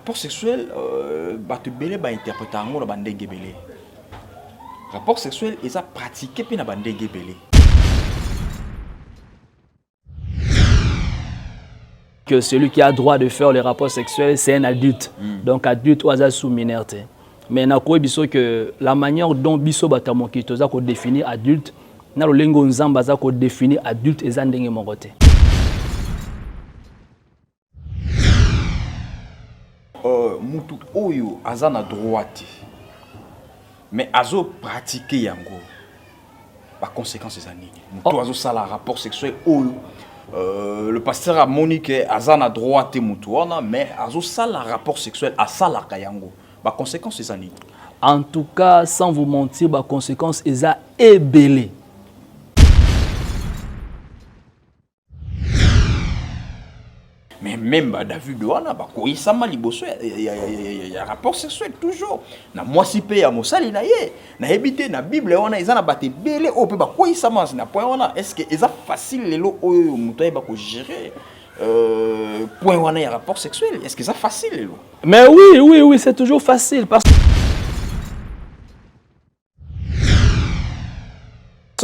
rapport sexuel bato belé ba interpréter ngo na bandenge belé. Rapport sexuel est pratiqué puis na bandenge belé. Que celui qui a droit de faire les rapports sexuels, c'est un adulte. Donc, adulte ou aza sous minorité. Mais na ko biso que la manière dont biso batamoki toza ko définir adulte, na lo lengo nzamba za ko définir adulte et ndenge mongote. Mutu oyo aza na droit. Mais azo pratiquer yango. Par conséquence c'est nini. Mutu azo sala rapport sexuel oyo. Le pasteur a moniqué azana droit et mutuana mais azo sala rapport sexuel à sala kayango ba conséquence c'est ani en tout cas sans vous mentir ba conséquence eza ebelé mais même ba David wana ba ko isama liboso ya rapport sexuel toujours na moi si pe ya mosali na ye na ebité na bible wana ezana baté belé o pe ba ko isama na point wana est-ce que eza facile lelo oyo muto ba ko gérer point wana ya rapport sexuel est-ce que c'est facile lelo mais oui c'est toujours facile parce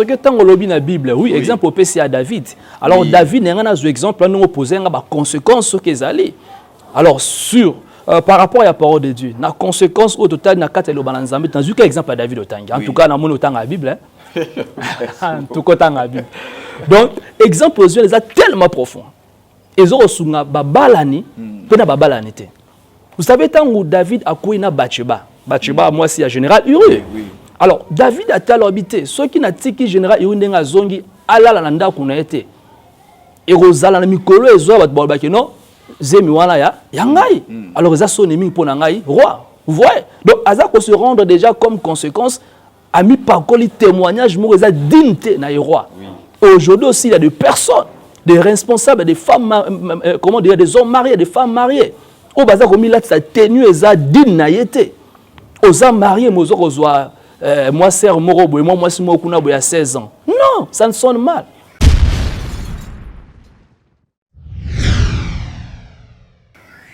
que tant que lobby na Bible, oui, exemple au PC à David. Alors oui. David n'a un exemple, nous opposé à la conséquence sur qu'ils allaient. Alors sur par rapport à la parole de Dieu, la conséquence au total n'a qu'à te le balancer. Dans un exemple à David Otangi. En tout cas, dans mon autant à la Bible. En tout cas, dans la Bible. Donc exemple aux yeux les a tellement profond. Ils ont reçu na babalani, peu na babalani te. Vous savez tant où David a coué na Bathsheba. Bathsheba moi c'est à général Uri. Alors, David a tel habité. Ceux qui n'ont pas général, ils ont des zongi, ala la nanda qu'on a été. Et Rosala na mikolo et zoa bat bolbaki non, zemi wana ya yangai. Alors ça sonne mi pour nangai roi. Vous voyez? Donc Aza ko se rendre déjà comme conséquence a mis par coli témoignage mo ça dignité na roi. Aujourd'hui aussi il y a des personnes, des responsables, des femmes comment dire des hommes mariés, des femmes mariées. Au baza ko mi là sa tenue et ça digne na yete. Aux hommes mariés mozo rozoa moi, sœur Morobo et moi, si moi, il y a 16 ans. Non, ça ne sonne mal.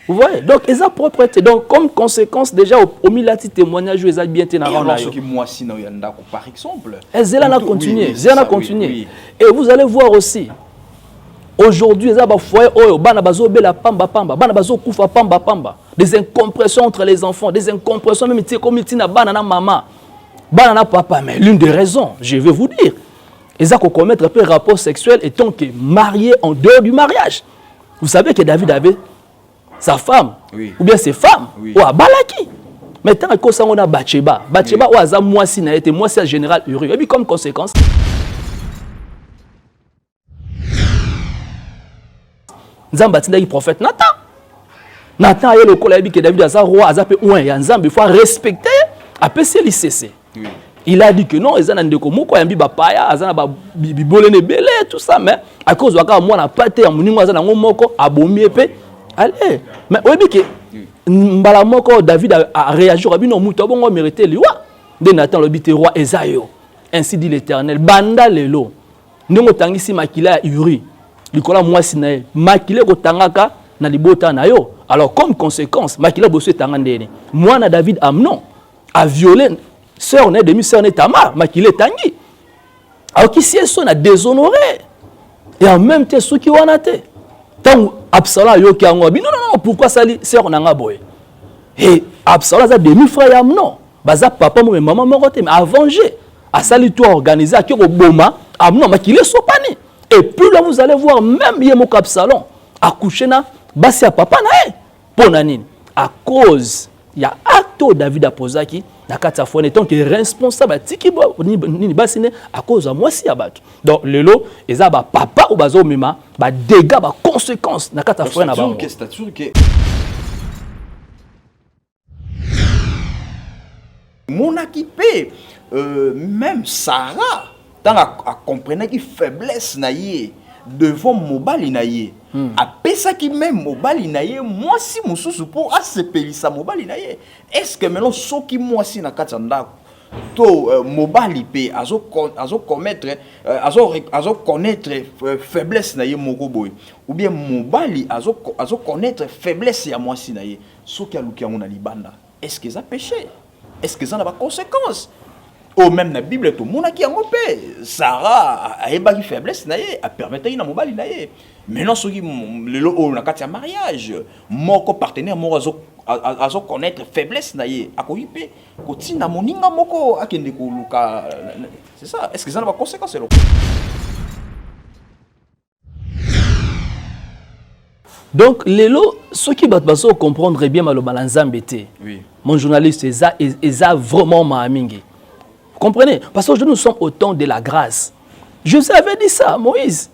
Vous voyez? Donc, ils ont propreté. Donc, comme conséquence, déjà, au milieu de témoignage, ils ont bien été dans la rue. Par exemple. Ils ont continué. Ils ont continué. Et vous allez voir aussi, aujourd'hui, ils ont foyer, des incompressions entre les enfants, des incompressions, même comme ils ont maman. Banana papa, mais l'une des raisons, je vais vous dire, ils ont commettre un peu rapport sexuel étant que marié en dehors du mariage. Vous savez que David avait sa femme, ou bien ses femmes, ou à Balaki. Mais tant que ça on a Bathsheba, Bathsheba ou à moi si n'a été moi c'est général Uri. Et puis comme conséquence, Nzambatinda qui prophète Nathan. Nathan a eu le collègue que David a sa roi a zappé ouin et Nzambe il faut respecter après c'est l'ICC. Il a dit que non, ils ont un moko yambi bapaya, azana ba bibolene belé tout ça mais à cause de moi na paté ya muningo azana moko abomi epé. Allez, mais oui que mbala moko David a réagi rabi non muto bongo mérité liwa. De Nathan le bité roi Esaïo. Ainsi dit l'Éternel, banda lelo. Ndongo tangisi makila Uri. Likola moi sinae, makile ko tangaka na libota na yo. Alors comme conséquence, makila bosse tangandene. Moi na David Amnon a violé sœur né demi-sœur né Tamar, makile tangi. Alors qui si son a déshonoré. Et en même temps ceux qui wana te. Tant Absalom yo ki angobi. Non, pourquoi ça li sœur nanga boy. Et Absalom a demi-frère Amnon. Baza papa mo maman moko te mais a venger. A sali tout organisé a ki boma Amnon makile sopani. Et puis là vous allez voir même Yemo Absalom accouché na basi à papa na pour nanine à cause il y a acte David a posé qui na kata fois étant que responsable tiki ni basine à cause de moi si abat donc lelo eza ba papa ou bazo mema ba dégâts ba conséquences na kata fois na ba c'est-à-dire que mon équipe même Sarah tant à comprendre qui faiblesse na yé devant mobali na yé après ça qui même mobali na yé moi si mususu pour asepelisa mobali na yé est-ce que maintenant so qui moi si na katanda to mobali pe azo commettre azo connaître faiblesse na yé moko boy ou bien mobali azo connaître faiblesse ya moi si na yé ce qui a luki na libanda est-ce que ça péché est-ce que ça n'a pas conséquence ou même na Bible tout mona ki yango pe Sarah a ebaki faiblesse na ye a permettre na mobali na ye maintenant ce qui lelo o na kati ya mariage moko partenaire moko azo connaître faiblesse na ye akoyi pe kotina moninga moko akende ko luka c'est ça est-ce que ça n'a pas conséquence là? Donc lelo ceux qui battent comprendre bien malo balanzambe té. Oui. Mon journaliste eza vraiment maamingi. Vous comprenez? Parce que nous sommes au temps de la grâce. Jésus avait dit ça, Moïse.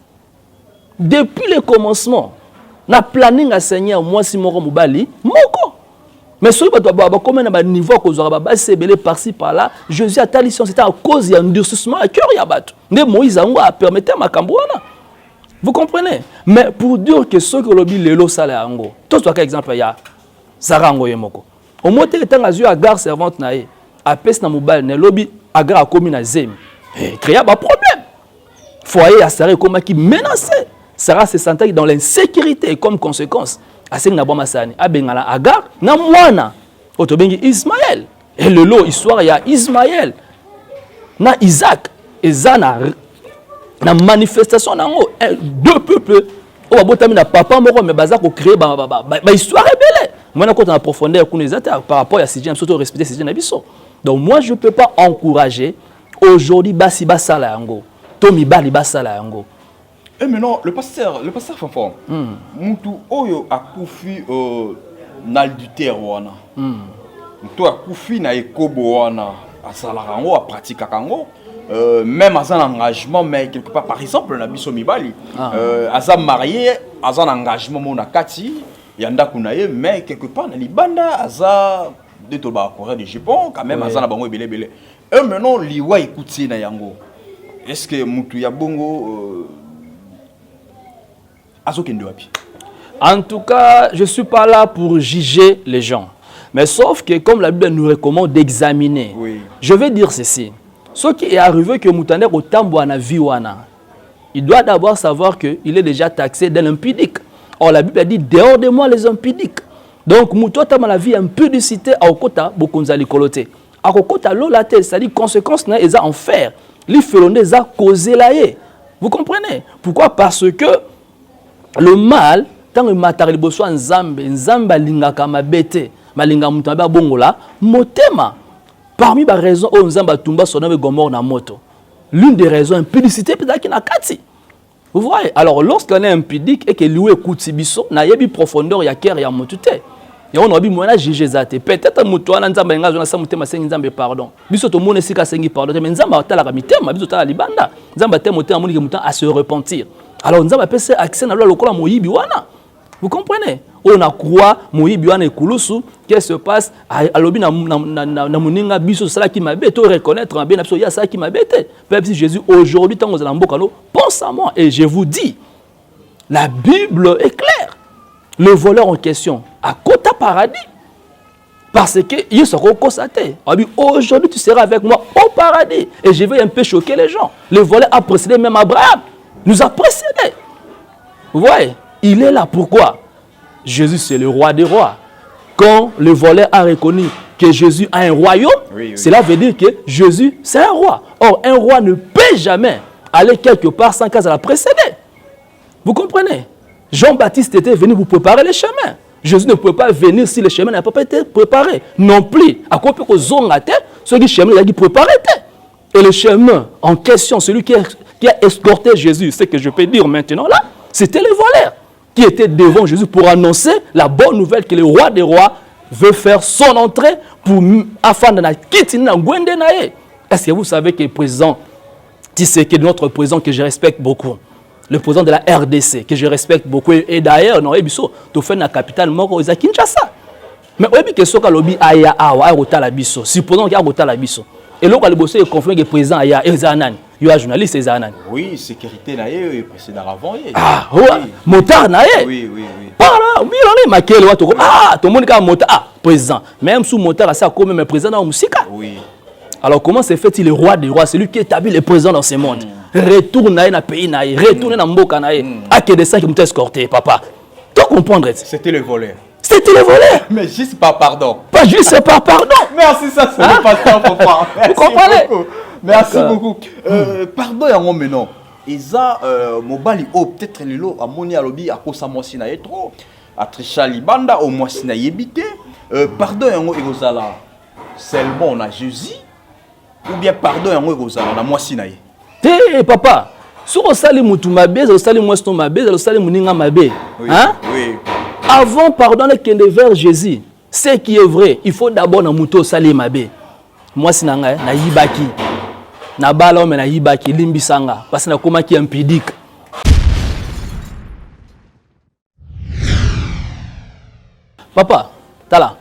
Depuis le commencement, na planning à Seigneur, moi si moko mobali, moko. Mais ceux qui ont comme un niveau que vous c'est belé par-ci par-là, Jésus a tali c'était à cause d'un endurcissement à cœur yabat. Mais Moïse a permis ma cambouana. Vous comprenez? Mais pour dire que ceux qui ont dit le salaire ango, tout ce exemple il y a Sarah ango yemoko. Au moins tu es à Agar servante nae, à pes na mobile ne lobby Agar a commis na zem. Créa ba problème. Foyer à Sarah comme qui menacé. Sarah se sentait dans l'insécurité et comme conséquence. Aseng na boma sani abengala Agar na mwana otobengi Ismaël. Et le lot histoire il y a Ismaël na Isaac et Zana na manifestation nango deux peuples o babotami na papa moko mais baza ko créer ba histoire belle. Moi na ko na profondeur kunezata par rapport à Sidjan surtout respecter Sidjan na biso. Donc moi je peux pas encourager aujourd'hui basi basala yango. Tomi bali basala yango. Et maintenant le pasteur Fanfan. Mutu oyo akufi n'adultère wana. Mutu akufi na ekobo wana asala yango a pratique yango. Même à un engagement, mais quelque part, par exemple, on a biso mibali, à un marié, à un engagement, mon akati, yanda kunaye, mais quelque part, dans les bandes, à un de Toba, Corée du Japon, quand même, à un bango belé belé. Et maintenant, liwa écoutez na yango. Est-ce que mutu ya bongo azokende wapi? En tout cas, je suis pas là pour juger les gens, mais sauf que comme la Bible nous recommande d'examiner, je vais dire ceci. Ce qui est arrivé que Moutaner au Tambouana Viwana, il doit d'abord savoir qu'il est déjà taxé d'un impudique. Or la Bible a dit dehors de moi les impudiques. Donc Moutouata la vie impudicité à Okota Bokonzali Kolote. À Okota l'olate, c'est-à-dire conséquence n'a en faire. Les felonés a causé la haie. Vous comprenez? Pourquoi? Parce que le mal, tant que matari boso nzamba lingaka mabete, malinga mutamba bongola, motema. Parmi les raisons où nous avons sonné Gomor na moto, l'une des raisons impudicité peut-être qu'il y a kati. Vous voyez? Alors lorsqu'on est impudique et que lui écoute Sibiso, na yebi profondeur ya cœur ya motute. Et on a dit moi na juger zate. Peut-être muto na nzamba ngazo na samutema sengi nzambe pardon. Biso to mone sika sengi pardon. Mais nzamba tala mitema biso tala libanda. Nzamba te motema moni ke mutan à se repentir. Alors nzamba pese accès na lokola moyibi wana. Vous comprenez? On a croit moyibi wana ekulusu qu'est-ce se passe à lobi na moninga biso sala qui m'a bête reconnaître en bien absolu ya ça qui m'a bête. Même si Jésus aujourd'hui tant aux alambokalo pense à moi et je vous dis la Bible est claire. Le voleur en question à Kota paradis parce que il se constaté. Aujourd'hui tu seras avec moi au paradis et je vais un peu choquer les gens. Le voleur a précédé même Abraham. Nous a précédé. Vous voyez? Il est là pourquoi? Jésus c'est le roi des rois. Quand le voleur a reconnu que Jésus a un royaume, cela veut dire que Jésus c'est un roi. Or un roi ne peut jamais aller quelque part sans qu'elle la précéder. Vous comprenez? Jean-Baptiste était venu vous préparer le chemin. Jésus ne pouvait pas venir si le chemin n'a pas été préparé. Non plus. À quoi peut-on zongate, ceux qui chemin il a préparé. Et le chemin en question, celui qui a escorté Jésus, ce que je peux dire maintenant là, c'était le voleur qui était devant Jésus pour annoncer la bonne nouvelle que le roi des rois veut faire son entrée afin de la quitter. Est-ce que vous savez que le président Tshisekedi, notre président que je respecte beaucoup, le président de la RDC, que je respecte beaucoup, et d'ailleurs, non, tu fais la capitale Moko, à Kinshasa. Mais oui, que ce que l'objet aya awa rota la biso, supposons qu'il y a rota la biso. Et là, le bossé est confirmé que le président aya Ezanan, il y a un journaliste Ezanan. Oui, sécurité naïe, précédent avant. Ah, oui, motard naïe. Oui. Voilà, oui, on est maquillé, ah, tout le monde a un motard, ah, président. Même sous motard, ça comme même président dans musique. Oui. Alors comment se fait-il le roi des rois, celui qui établit le président dans ce monde? Retourne dans le pays, retourne dans le mboka, à que de ça qui nous escorté, papa. Tu comprends? C'était le voleur. C'était les voleurs. Mais juste par pardon. Pas juste par pardon. Merci, ça c'est le pasteur, papa. Vous comprenez? Beaucoup. Merci beaucoup. Pardon, yango maintenant. Eza mobali o peut-être lelo amoni alobi akosa mwasi na ye trop. Atrisha libanda au mwasi na yebite. Pardon yango ekozala seulement na Jésus ou bien pardon yango ekozala na mwasi na ye. Te papa. Si on sali mutu mabe, on sali mwasi to mabe, on sali muninga mabe. Hein? Oui. Avant pardonner qu'il vers Jésus, ce qui est vrai, il faut d'abord na muto sali mabe. Mwasi na nga na yibaki. Na bala me na yibaki limbisanga parce na koma ki impudique. Papa, tala.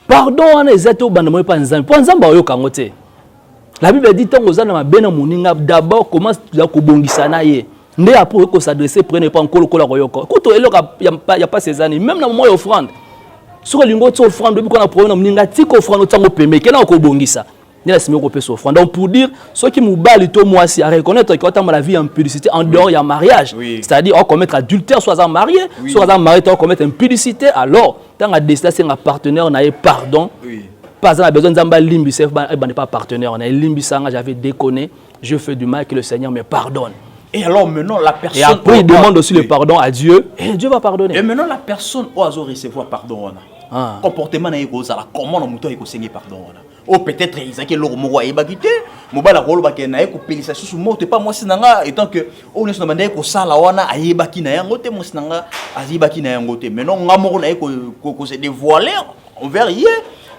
Pardon wana ezato banda mo pa nzambe. Po nzamba oyo kango te. La Bible dit tango za na mabena moninga d'abord commence à kobongisa na ye. Nde après ko s'adresser prenez pas encore ko la koyoko. Kuto eloka ya pas ces années même na moment offrande. Sur lingo to offrande depuis qu'on a problème na moninga tiko offrande tango pembe kena ko bongisa. Ni la simi ko pesa offrande. Donc pour dire ceux qui moubali to moi si à reconnaître que tant la vie en impudicité en dehors il y a mariage. Oui. C'est-à-dire on commettre adultère soit en marié, soit en marié on commettre impudicité alors tant à décider c'est un partenaire na pardon. Oui. Pas besoin d'amba limbi, c'est pas partenaire. On a limbi sanga, j'avais déconné, je fais du mal que le Seigneur me pardonne. Et alors maintenant la personne. Et après il demande aussi le pardon à Dieu et Dieu va pardonner. Et maintenant la personne oiseau recevoir pardon. Comportement na yeko zala comment na muto yeko sengi pardon. Ou peut-être Isaac le moko ayebakité, mobala rolo bakena yeko pelisa susu moto pas moi sinanga étant que on est demandé ko sala wana ayebaki na yango te moi sinanga azibaki na yango te. Maintenant ngamoko na yeko ko se dévoiler envers hier.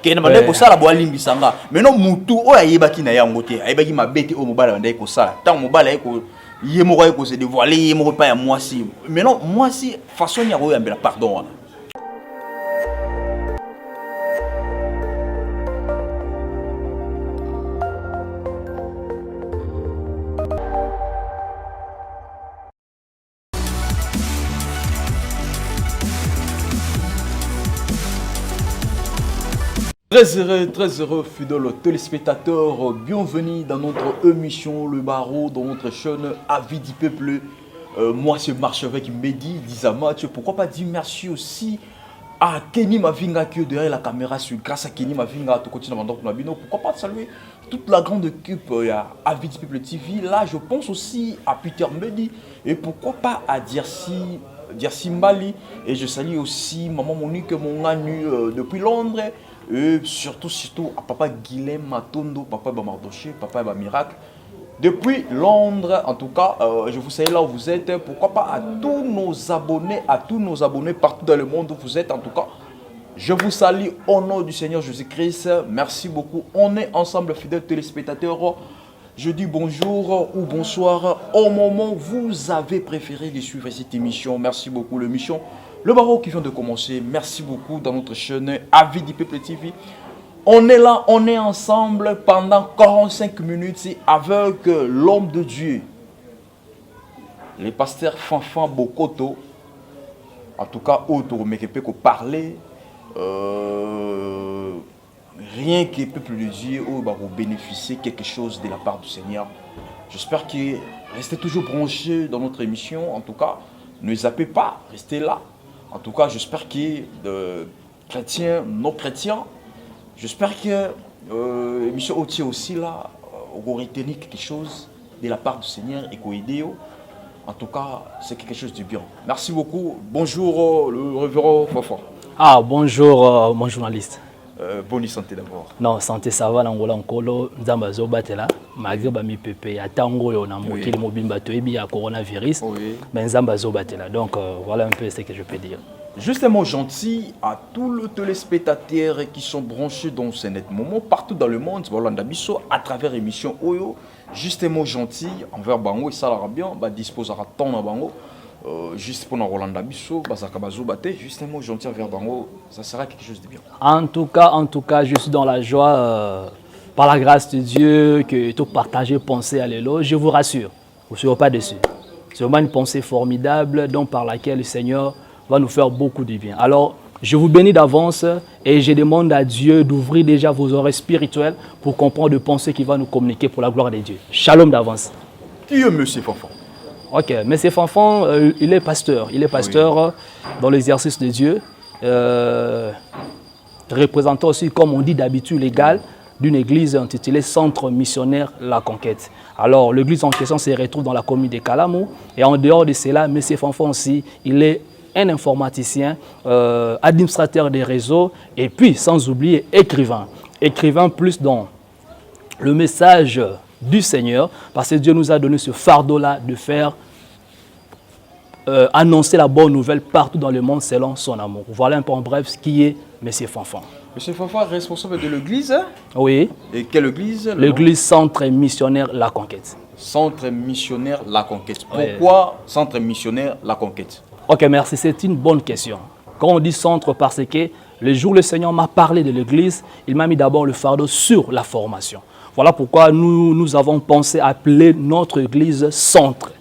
Kena bande ko sala bo alimbisanga maintenant mutu o ayebaki na yango te ayebaki mabete o mobala bande ko sala tant mobala yeko yemoko yeko se dévoiler yemoko pa ya mwasi maintenant mwasi façon ya ko yambela pardon wana. Très heureux, fidèles téléspectateurs, bienvenue dans notre émission Le Barreau, dans notre chaîne Avis du Peuple. Moi, je marche avec Mehdi, Dizama. Pourquoi pas dire merci aussi à Kenny Mavinga qui est derrière la caméra. Grâce à Kenny Mavinga, tu continues à m'entendre. Pourquoi pas saluer toute la grande équipe Avis du Peuple TV. Là, je pense aussi à Peter Mehdi et pourquoi pas à Dirsi Mbali. Et je salue aussi Maman Monique, mon anu depuis Londres. Et surtout à Papa Guilhem Matondo, Papa Bamardoché, Papa Bamiracle. Depuis Londres, en tout cas, je vous salue là où vous êtes. Pourquoi pas à tous nos abonnés partout dans le monde où vous êtes. En tout cas, je vous salue au nom du Seigneur Jésus-Christ. Merci beaucoup. On est ensemble, fidèles téléspectateurs. Je dis bonjour ou bonsoir au moment où vous avez préféré de suivre cette émission. Merci beaucoup, l'émission Le Barreau qui vient de commencer. Merci beaucoup dans notre chaîne Avis du Peuple TV. On est là, on est ensemble pendant 45 minutes avec l'homme de Dieu, le pasteur Fanfan Bokoto. En tout cas, autour de peut parler. Rien que le peuple de Dieu va bénéficier quelque chose de la part du Seigneur. J'espère que restez toujours branchés dans notre émission. En tout cas, ne zappez pas, restez là. En tout cas, j'espère que chrétiens, non chrétiens, j'espère que l'émission aussi là, on va retenir quelque chose de la part du Seigneur et qu'on aide. En tout cas, c'est quelque chose de bien. Merci beaucoup. Bonjour, le révérend Fafa. Ah, bonjour, mon journaliste. Bonne santé d'abord. Non, santé ça va, n'angola nkolo, nzamba zo batela, malgré ba mi pepe, atango yo na mokili mobimba to ebi ya coronavirus, mais nzamba zo batela. Donc voilà un peu ce que je peux dire. Justement gentil à tous les téléspectateurs qui sont branchés dans ce net moment partout dans le monde, voilà ndabiso à travers l'émission Oyo, justement gentil envers bango et ça la bien, ba disposera temps na bango. Juste pour Rolanda Bisso, justement gentil envers Bango, ça sera quelque chose de bien. En tout cas, je suis dans la joie, par la grâce de Dieu, que tout partager, penser à l'élo. Je vous rassure, vous ne serez pas déçus. C'est vraiment une pensée formidable, donc par laquelle le Seigneur va nous faire beaucoup de bien. Alors, je vous bénis d'avance et je demande à Dieu d'ouvrir déjà vos oreilles spirituelles pour comprendre les pensées qu'il va nous communiquer pour la gloire de Dieu. Shalom d'avance. Qui est Monsieur Fanfan? Ok, mais c'est Fanfan, il est pasteur. Il est pasteur dans l'exercice de Dieu. représentant aussi, comme on dit d'habitude, légal d'une église intitulée Centre Missionnaire La Conquête. Alors, l'église en question se retrouve dans la commune de Kalamou. Et en dehors de cela, M. Fanfan aussi, il est un informaticien, administrateur des réseaux, et puis, sans oublier, écrivain. Écrivain plus dans le message du Seigneur, parce que Dieu nous a donné ce fardeau-là de faire annoncer la bonne nouvelle partout dans le monde selon son amour. Voilà un peu en bref ce qui est M. Fanfan. M. Fanfan, responsable de l'église. Oui. Et quelle église? L'église Centre Missionnaire La Conquête. Centre Missionnaire La Conquête. Pourquoi Centre Missionnaire La Conquête? Ok, merci. C'est une bonne question. Quand on dit centre, parce que le jour où le Seigneur m'a parlé de l'église, il m'a mis d'abord le fardeau sur la formation. Voilà pourquoi nous avons pensé appeler notre église centre.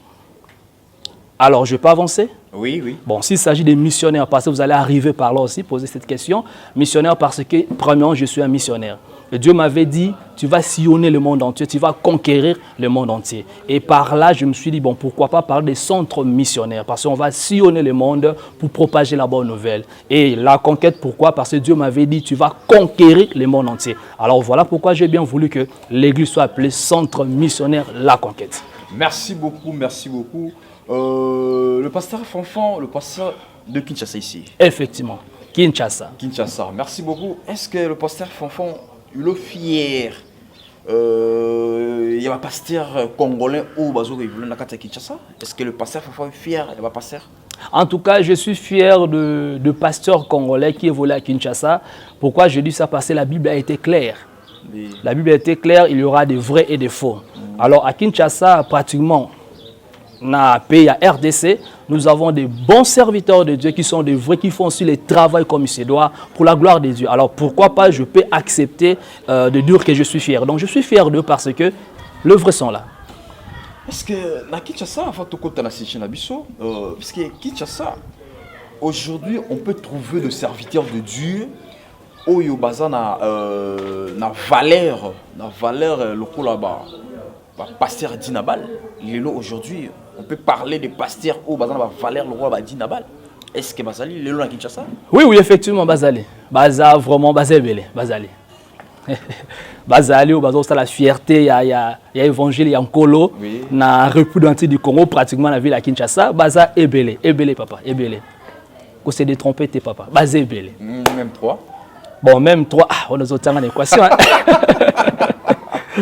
Alors, je peux avancer? Oui, oui. Bon, s'il s'agit des missionnaires, parce que vous allez arriver par là aussi, poser cette question. Missionnaire parce que, premièrement, je suis un missionnaire. Et Dieu m'avait dit, tu vas sillonner le monde entier, tu vas conquérir le monde entier. Et par là, je me suis dit, bon, pourquoi pas parler des centres missionnaires? Parce qu'on va sillonner le monde pour propager la bonne nouvelle. Et la conquête, pourquoi? Parce que Dieu m'avait dit, tu vas conquérir le monde entier. Alors voilà pourquoi j'ai bien voulu que l'église soit appelée Centre Missionnaire La Conquête. Merci beaucoup, merci beaucoup. Le pasteur Fanfan, le pasteur de Kinshasa ici. Effectivement, Kinshasa. Kinshasa, merci beaucoup. Est-ce que le pasteur Fanfan, il est fier? Il y a un pasteur congolais ou bazo qui voulait nakata Kinshasa? Est-ce que le pasteur Fanfan est fier? Il y a un pasteur? En tout cas, je suis fier de pasteur congolais qui évolue à Kinshasa. Pourquoi je dis ça? Parce que la Bible a été claire. Oui. La Bible a été claire, il y aura des vrais et des faux. Alors à Kinshasa, pratiquement, dans le pays à RDC, nous avons des bons serviteurs de Dieu qui sont des vrais, qui font aussi le travail comme il se doit pour la gloire de Dieu. Alors pourquoi pas, je peux accepter de dire que je suis fier. Donc je suis fier d'eux parce que les vrais sont là. Est-ce que à Kinshasa, avant tout compte parce que Kinshasa, aujourd'hui, on peut trouver des serviteurs de Dieu où il y a na valeur locale là-bas. Pasteur Dinabal, il est là aujourd'hui. On peut parler de pasteur où Valère le roi Dinabal. Est-ce que Bazali, il est là à Kinshasa? Oui, oui, effectivement, Bazali. Baza, vraiment, Bazali. Bazali, ou Baza, c'est la fierté, il y a évangile, il y a un colo, na République du Congo, pratiquement la ville à Kinshasa. Baza, Ebele, papa, Ebele. Que c'est des trompettes, papa. Baza, Ebele. Même 3. Bon, même 3. Ah, on a autant en équation.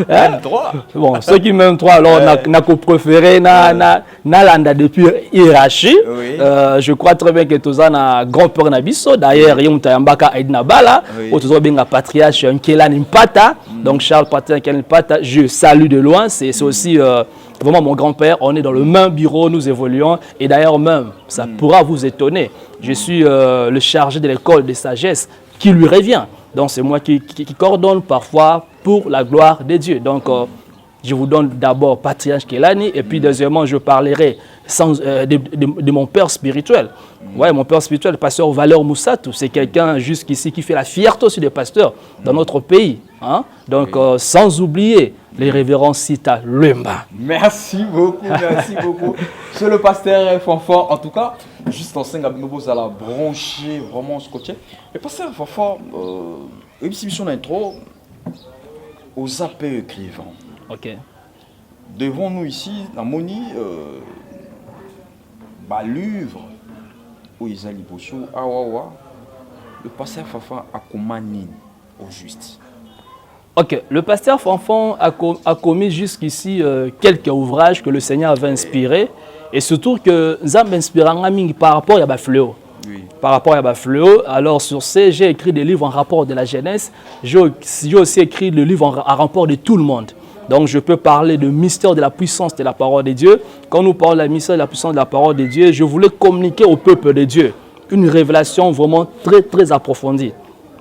Même 3. Bon, ceux qui m'aiment 3, alors, n'a qu'au préféré, n'a landa depuis Hirachi. Oui. Je crois très bien que tous un grand-père Nabiso. D'ailleurs, il y a un Tayambaka Aïdna Bala. Ou tous bien un patriarche, un Kélan Impata. Donc, Charles Patin Kélan Impata, je salue de loin. C'est aussi vraiment mon grand-père. On est dans le même bureau, nous évoluons. Et d'ailleurs, même, ça pourra vous étonner. Je suis le chargé de l'école de sagesse qui lui revient. Donc, c'est moi qui coordonne parfois pour la gloire de Dieu. Donc, je vous donne d'abord Patriarche Kelani et puis deuxièmement, je parlerai de mon père spirituel. Ouais, mon père spirituel, le pasteur Valeur Moussatou, c'est quelqu'un jusqu'ici qui fait la fierté aussi des pasteurs dans notre pays. Hein? Donc, sans oublier les révérends Sita Lumba. Merci beaucoup, merci beaucoup. C'est le pasteur Fanfan, en tout cas, juste en 5 vous allez brancher, vraiment scotché. Le pasteur Fanfan, exhibition d'intro, aux AP écrivains. Ok. Devant nous ici, la Moni, livre, où ils allaient bosser, le pasteur Fanfan a commandé au juste. Ok, le pasteur Fanfan a commis jusqu'ici quelques ouvrages que le Seigneur avait inspirés et surtout que Zam inspirant par rapport à Bafléo. Oui. Par rapport à Bafléo, alors sur ce, j'ai écrit des livres en rapport de la jeunesse, j'ai aussi écrit des livres en rapport de tout le monde. Donc je peux parler de mystère de la puissance de la parole de Dieu. Quand nous parlons de la mystère de la puissance de la parole de Dieu, je voulais communiquer au peuple de Dieu une révélation vraiment très très approfondie.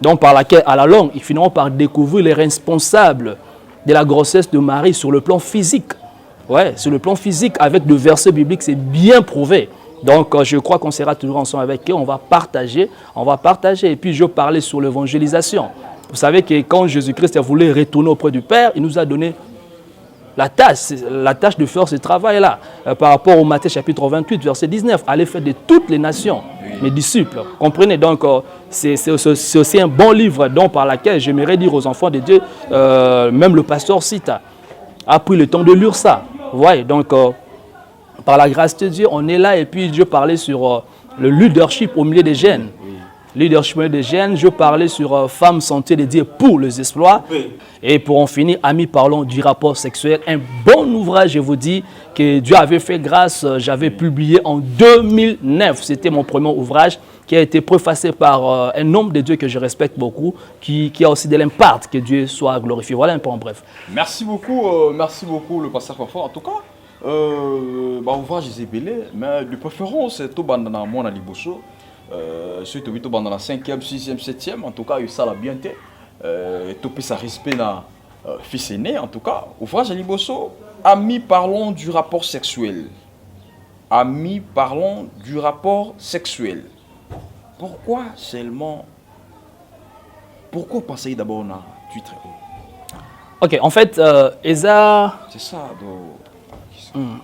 Donc par laquelle, à la longue, ils finiront par découvrir les responsables de la grossesse de Marie sur le plan physique. Ouais, sur le plan physique, avec des versets bibliques, c'est bien prouvé. Donc je crois qu'on sera toujours ensemble avec eux, on va partager. Et puis je parlais sur l'évangélisation. Vous savez que quand Jésus-Christ voulait retourner auprès du Père, il nous a donné la tâche de faire ce travail-là. Par rapport au Matthieu chapitre 28, verset 19, allez faire de toutes les nations mes disciples. Comprenez donc, c'est aussi un bon livre dont par lequel j'aimerais dire aux enfants de Dieu, même le pasteur Sita a pris le temps de lire ça. Vous voyez, donc par la grâce de Dieu, on est là et puis Dieu parlait sur le leadership au milieu des jeunes. Leadership des jeunes, je parlais sur femmes santé de Dieu pour les exploits. Et pour en finir, amis, parlons du rapport sexuel. Un bon ouvrage, je vous dis, que Dieu avait fait grâce. J'avais publié en 2009. C'était mon premier ouvrage qui a été préfacé par un homme de Dieu que je respecte beaucoup, qui a aussi de l'impact, que Dieu soit glorifié. Voilà un peu en bref. Merci beaucoup le pasteur Fanfan. En tout cas, ouvrage est belé, mais de préférence, c'est tout bandana mon aliboso. Surtout dans la 5e, 6e, 7e, en tout cas, ça l'a bien été. Tout ça respect na fils aîné, en tout cas. Ouvrage à Liboso, amis, parlons du rapport sexuel. Amis, parlons du rapport sexuel. Pourquoi seulement. Pourquoi passer d'abord na Twitter? Ok, en fait, Eza. C'est ça,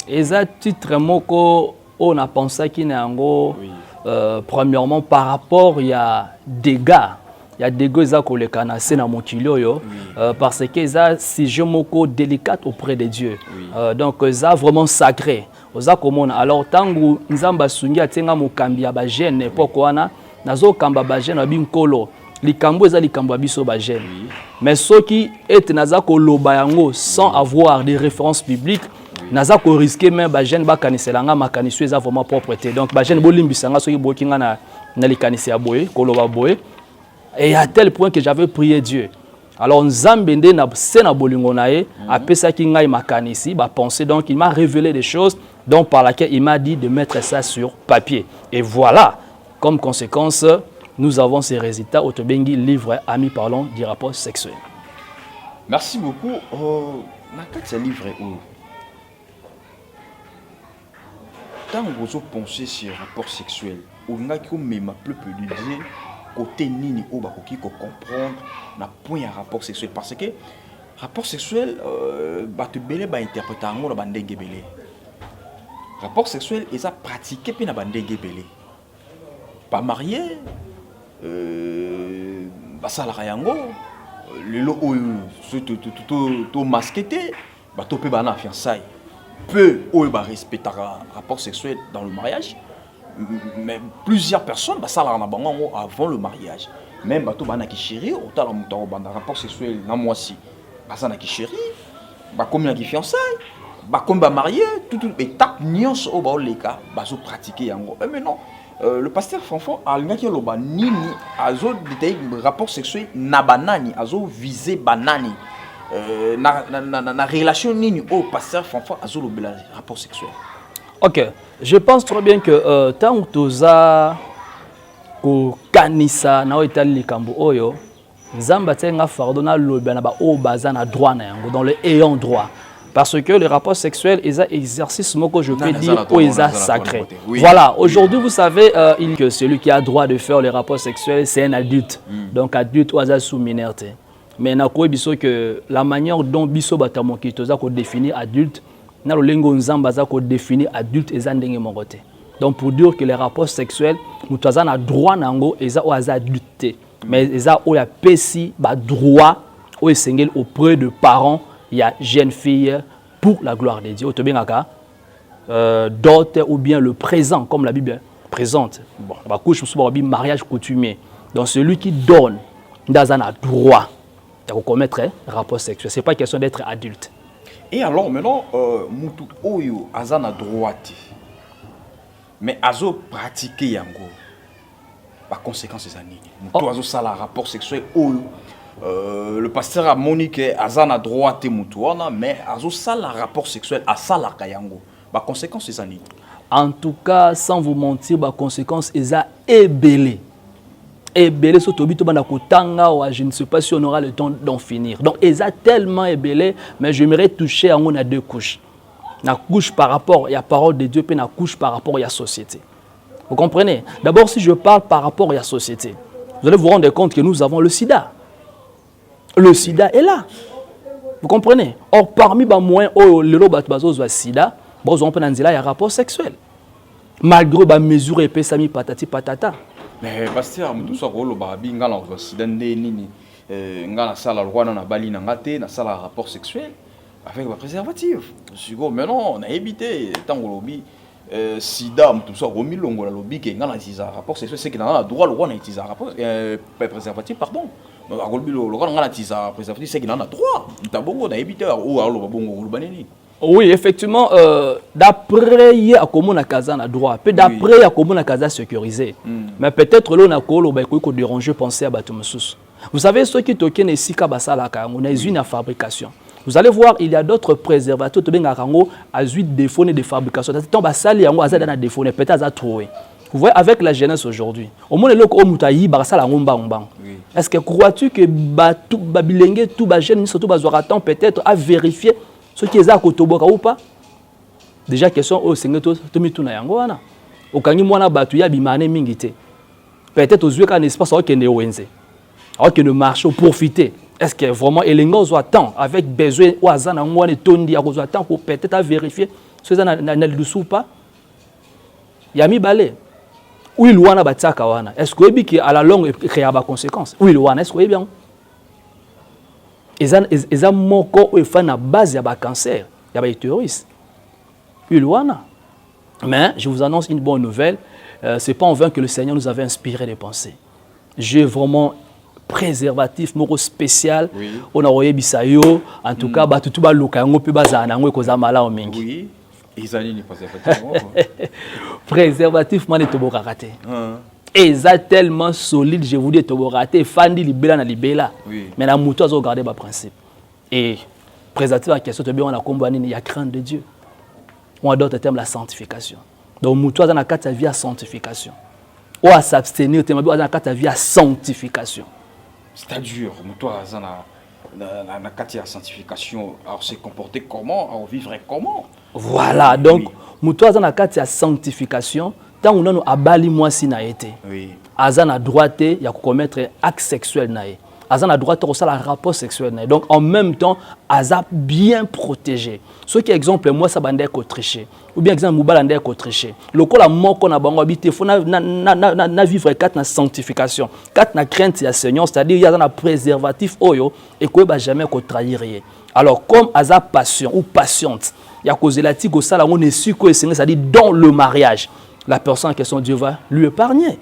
Eza titre moko, on a pensé qu'il y a un gros. Premièrement, par rapport, il y a des gars. Il y a des gars qui ont dans mon kilo, parce que c'est si je moko délicate auprès de Dieu. Donc, c'est vraiment sacré. Alors, tant que nous avons sungi atenga mokambi ya bajene pourquoi na nazo kamba bajene binkolo likambo eza likambo biso bajene. Mais ceux qui est naza ko loba yango sans avoir des références bibliques, naza ko risquer même bajene ba kaniselanga makanisu eza vraiment propreté. Donc bajene bolimbisanga soki bokinga na likanisi ya boye ko loba boye. Et à tel point que j'avais prié Dieu. Alors Nzambende na sena bolingo nae apesa ki ngai makanisi ba penser, donc il m'a révélé des choses donc par laquelle il m'a dit de mettre ça sur papier. Et voilà, comme conséquence, nous avons ces résultats au Tobengi livre Amis parlons du rapport sexuel. Merci beaucoup. Dans ce livre quand vous pensez sur rapport sexuel, on a même plus de dire côté nini au bakoki ko comprendre na point un rapport sexuel parce que rapport sexuel ba te belé ba interpréter ngo na bandenge belé. Rapport sexuel est à pratiquer puis na bandenge belé. Pas marié basala yango lelo oyo to masqueté ba to pe bana fiançailles peu oyo ba respecter rapport sexuel dans le mariage. Mais plusieurs personnes basala na bango avant le mariage. Même bato bana ki chéri autant la muto banda rapport sexuel na moisi basana ki chéri ba comme na ki fiançailles ba comme ba marié tout étape nyons au ba leka bazo pratiquer yango. Mais non, le pasteur Fanfan a l'ingaki loba nini azo détailler rapport sexuel na banani azo viser banani na relation nini au pasteur Fanfan azo lobela rapport sexuel. Ok, je pense très bien que tant que toza ko kanisa na otali likambo oyo nzamba tsenga fardo na loba na ba o baza na droit na yango dans le ayant droit. Parce que le rapport sexuel est un exercice que je peux dire où est sacré. Oui. Voilà, aujourd'hui vous savez que celui qui a droit de faire le rapport sexuel c'est un adulte. Donc adulte ou sous minorité. Mais na ko biso que la manière dont biso batamoki toza ko définir adulte na lo lengo nzamba za ko définir adulte et ndenge mongote. Donc pour dire que les rapports sexuels nous toza na droit nango eza o adulte. Mais eza o ya pesi ba droit o esengel auprès de parents. Il y a jeune fille pour la gloire de Dieu. Dot ou bien le présent, comme la Bible présente. Bon, la couche sur mariage coutumier. Donc celui qui donne dans un droit de commettre un rapport sexuel. Ce n'est pas question d'être adulte. Et alors maintenant, mutu oyo azana droite. Mais azo pratiquer yango. Par conséquent, c'est ça nini. Mutu azo sala rapport sexuel oyo. Le pasteur a monique azana droite mutuana mais azo sala rapport sexuel à sala kayango. Ba conséquence c'est ça ni. En tout cas, sans vous mentir, ba conséquence eza ebelé. Ebelé so tobito bana kotanga wa je ne sais pas si on aura le temps d'en finir. Donc eza tellement ebelé mais j'aimerais toucher en a deux couches. La couche par rapport à la parole de Dieu puis la couche par rapport à la société. Vous comprenez? D'abord si je parle par rapport à la société, vous allez vous rendre compte que nous avons le sida. Le sida est là. Vous comprenez? Or, parmi les moyens, le bateau sida, ils ont un rapport sexuel. Malgré les mesures épais, ça patati patata. Mais pasteur, tout ça, le babi, ngala sida nini, ngala sala roi na bali na ngate, na sala rapport sexuel avec le préservatif. Mais non, on a évité tant que lobby. Sida, tout ça, remis longo la lobby qui est dans un rapport sexuel, c'est qu'il a droit le roi d'utiliser un rapport préservatif, pardon. Le roi d'utiliser un préservatif, c'est qu'il en a droit. D'abord, on a évité ou alors bon banani. Oui, effectivement, d'après il y a comment on a casé un droit, puis d'après il y a comment on a casé sécurisé. Mais peut-être là on a quoi déranger penser à Batumsus. Vous savez ceux qui toquent ici kabasalaka, on a une fabrication. Vous allez voir, il y a d'autres préservatifs qui ont des défauts de fabrication. Tant basali yango azada na défaut, peut-être à trouver. Vous voyez, avec la jeunesse aujourd'hui, au moins le ko mutayi basala ngomba ngomba. Est-ce que crois-tu que tout babilenge tout ba jeune surtout bazwara temps peut-être à vérifier ce qui est à kotoboka ou pas? Déjà question au sengeto to mituna yango wana. Okangi mwana batu ya bimane mingite. Peut-être aux yeux qu'un espace au kende wenze. Au que le marché profiter. Est-ce que vraiment Elengo doit temps avec besoin ou azana ngwane tondi a besoin temps pour peut-être à vérifier ce que na dessous pas? Yami balé. Oui luana bataka wana. Est-ce que bi à la longue créa ba conséquences? Oui luana est-ce que bien? Eza moko ou fa na base ya ba cancer, ya ba terroriste. Oui luana. Mais je vous annonce une bonne nouvelle, c'est pas en vain que le Seigneur nous avait inspiré des pensées. J'ai vraiment préservatif moko spécial on a royé bisayo en tout cas ba tutu ba lokango pe bazana ngo ko za mala o mingi oui ezali ni préservatif préservatif man etoboka raté et ça tellement solide je vous dis etoboka raté fandi libela na libela mais na muto azo garder ba principe et préservatif à question to bien on a combat nini ya crainte de Dieu on adopte le terme la sanctification donc muto aza na kati ya vie à sanctification ou à s'abstenir terme aza na kati ya vie à sanctification. C'est-à-dire, toi, la quatrième sanctification, alors se comporter comment, alors vivre comment? Voilà, donc, toi, dans la quatrième sanctification, tant on a abali moi si na été. Oui. Azan a droite, il y a commettre acte sexuel naé. Azan a droite au la rapport sexuel naé. Donc en même temps, Azan bien protégé. Ce qui exemple moi ça bandé ko tricher. Ou bien exemple mobile bandé ko tricher. Le ko la moko na bango habité faut na vivre quatre na sanctification. Quatre na crainte ya Seigneur, c'est-à-dire il y a un préservatif oyo et ko ba jamais ko trahir. Alors comme Azan passion ou patiente, il y a causé la tique au sala on est sûr que c'est-à-dire dans le mariage, la personne en question Dieu va lui épargner.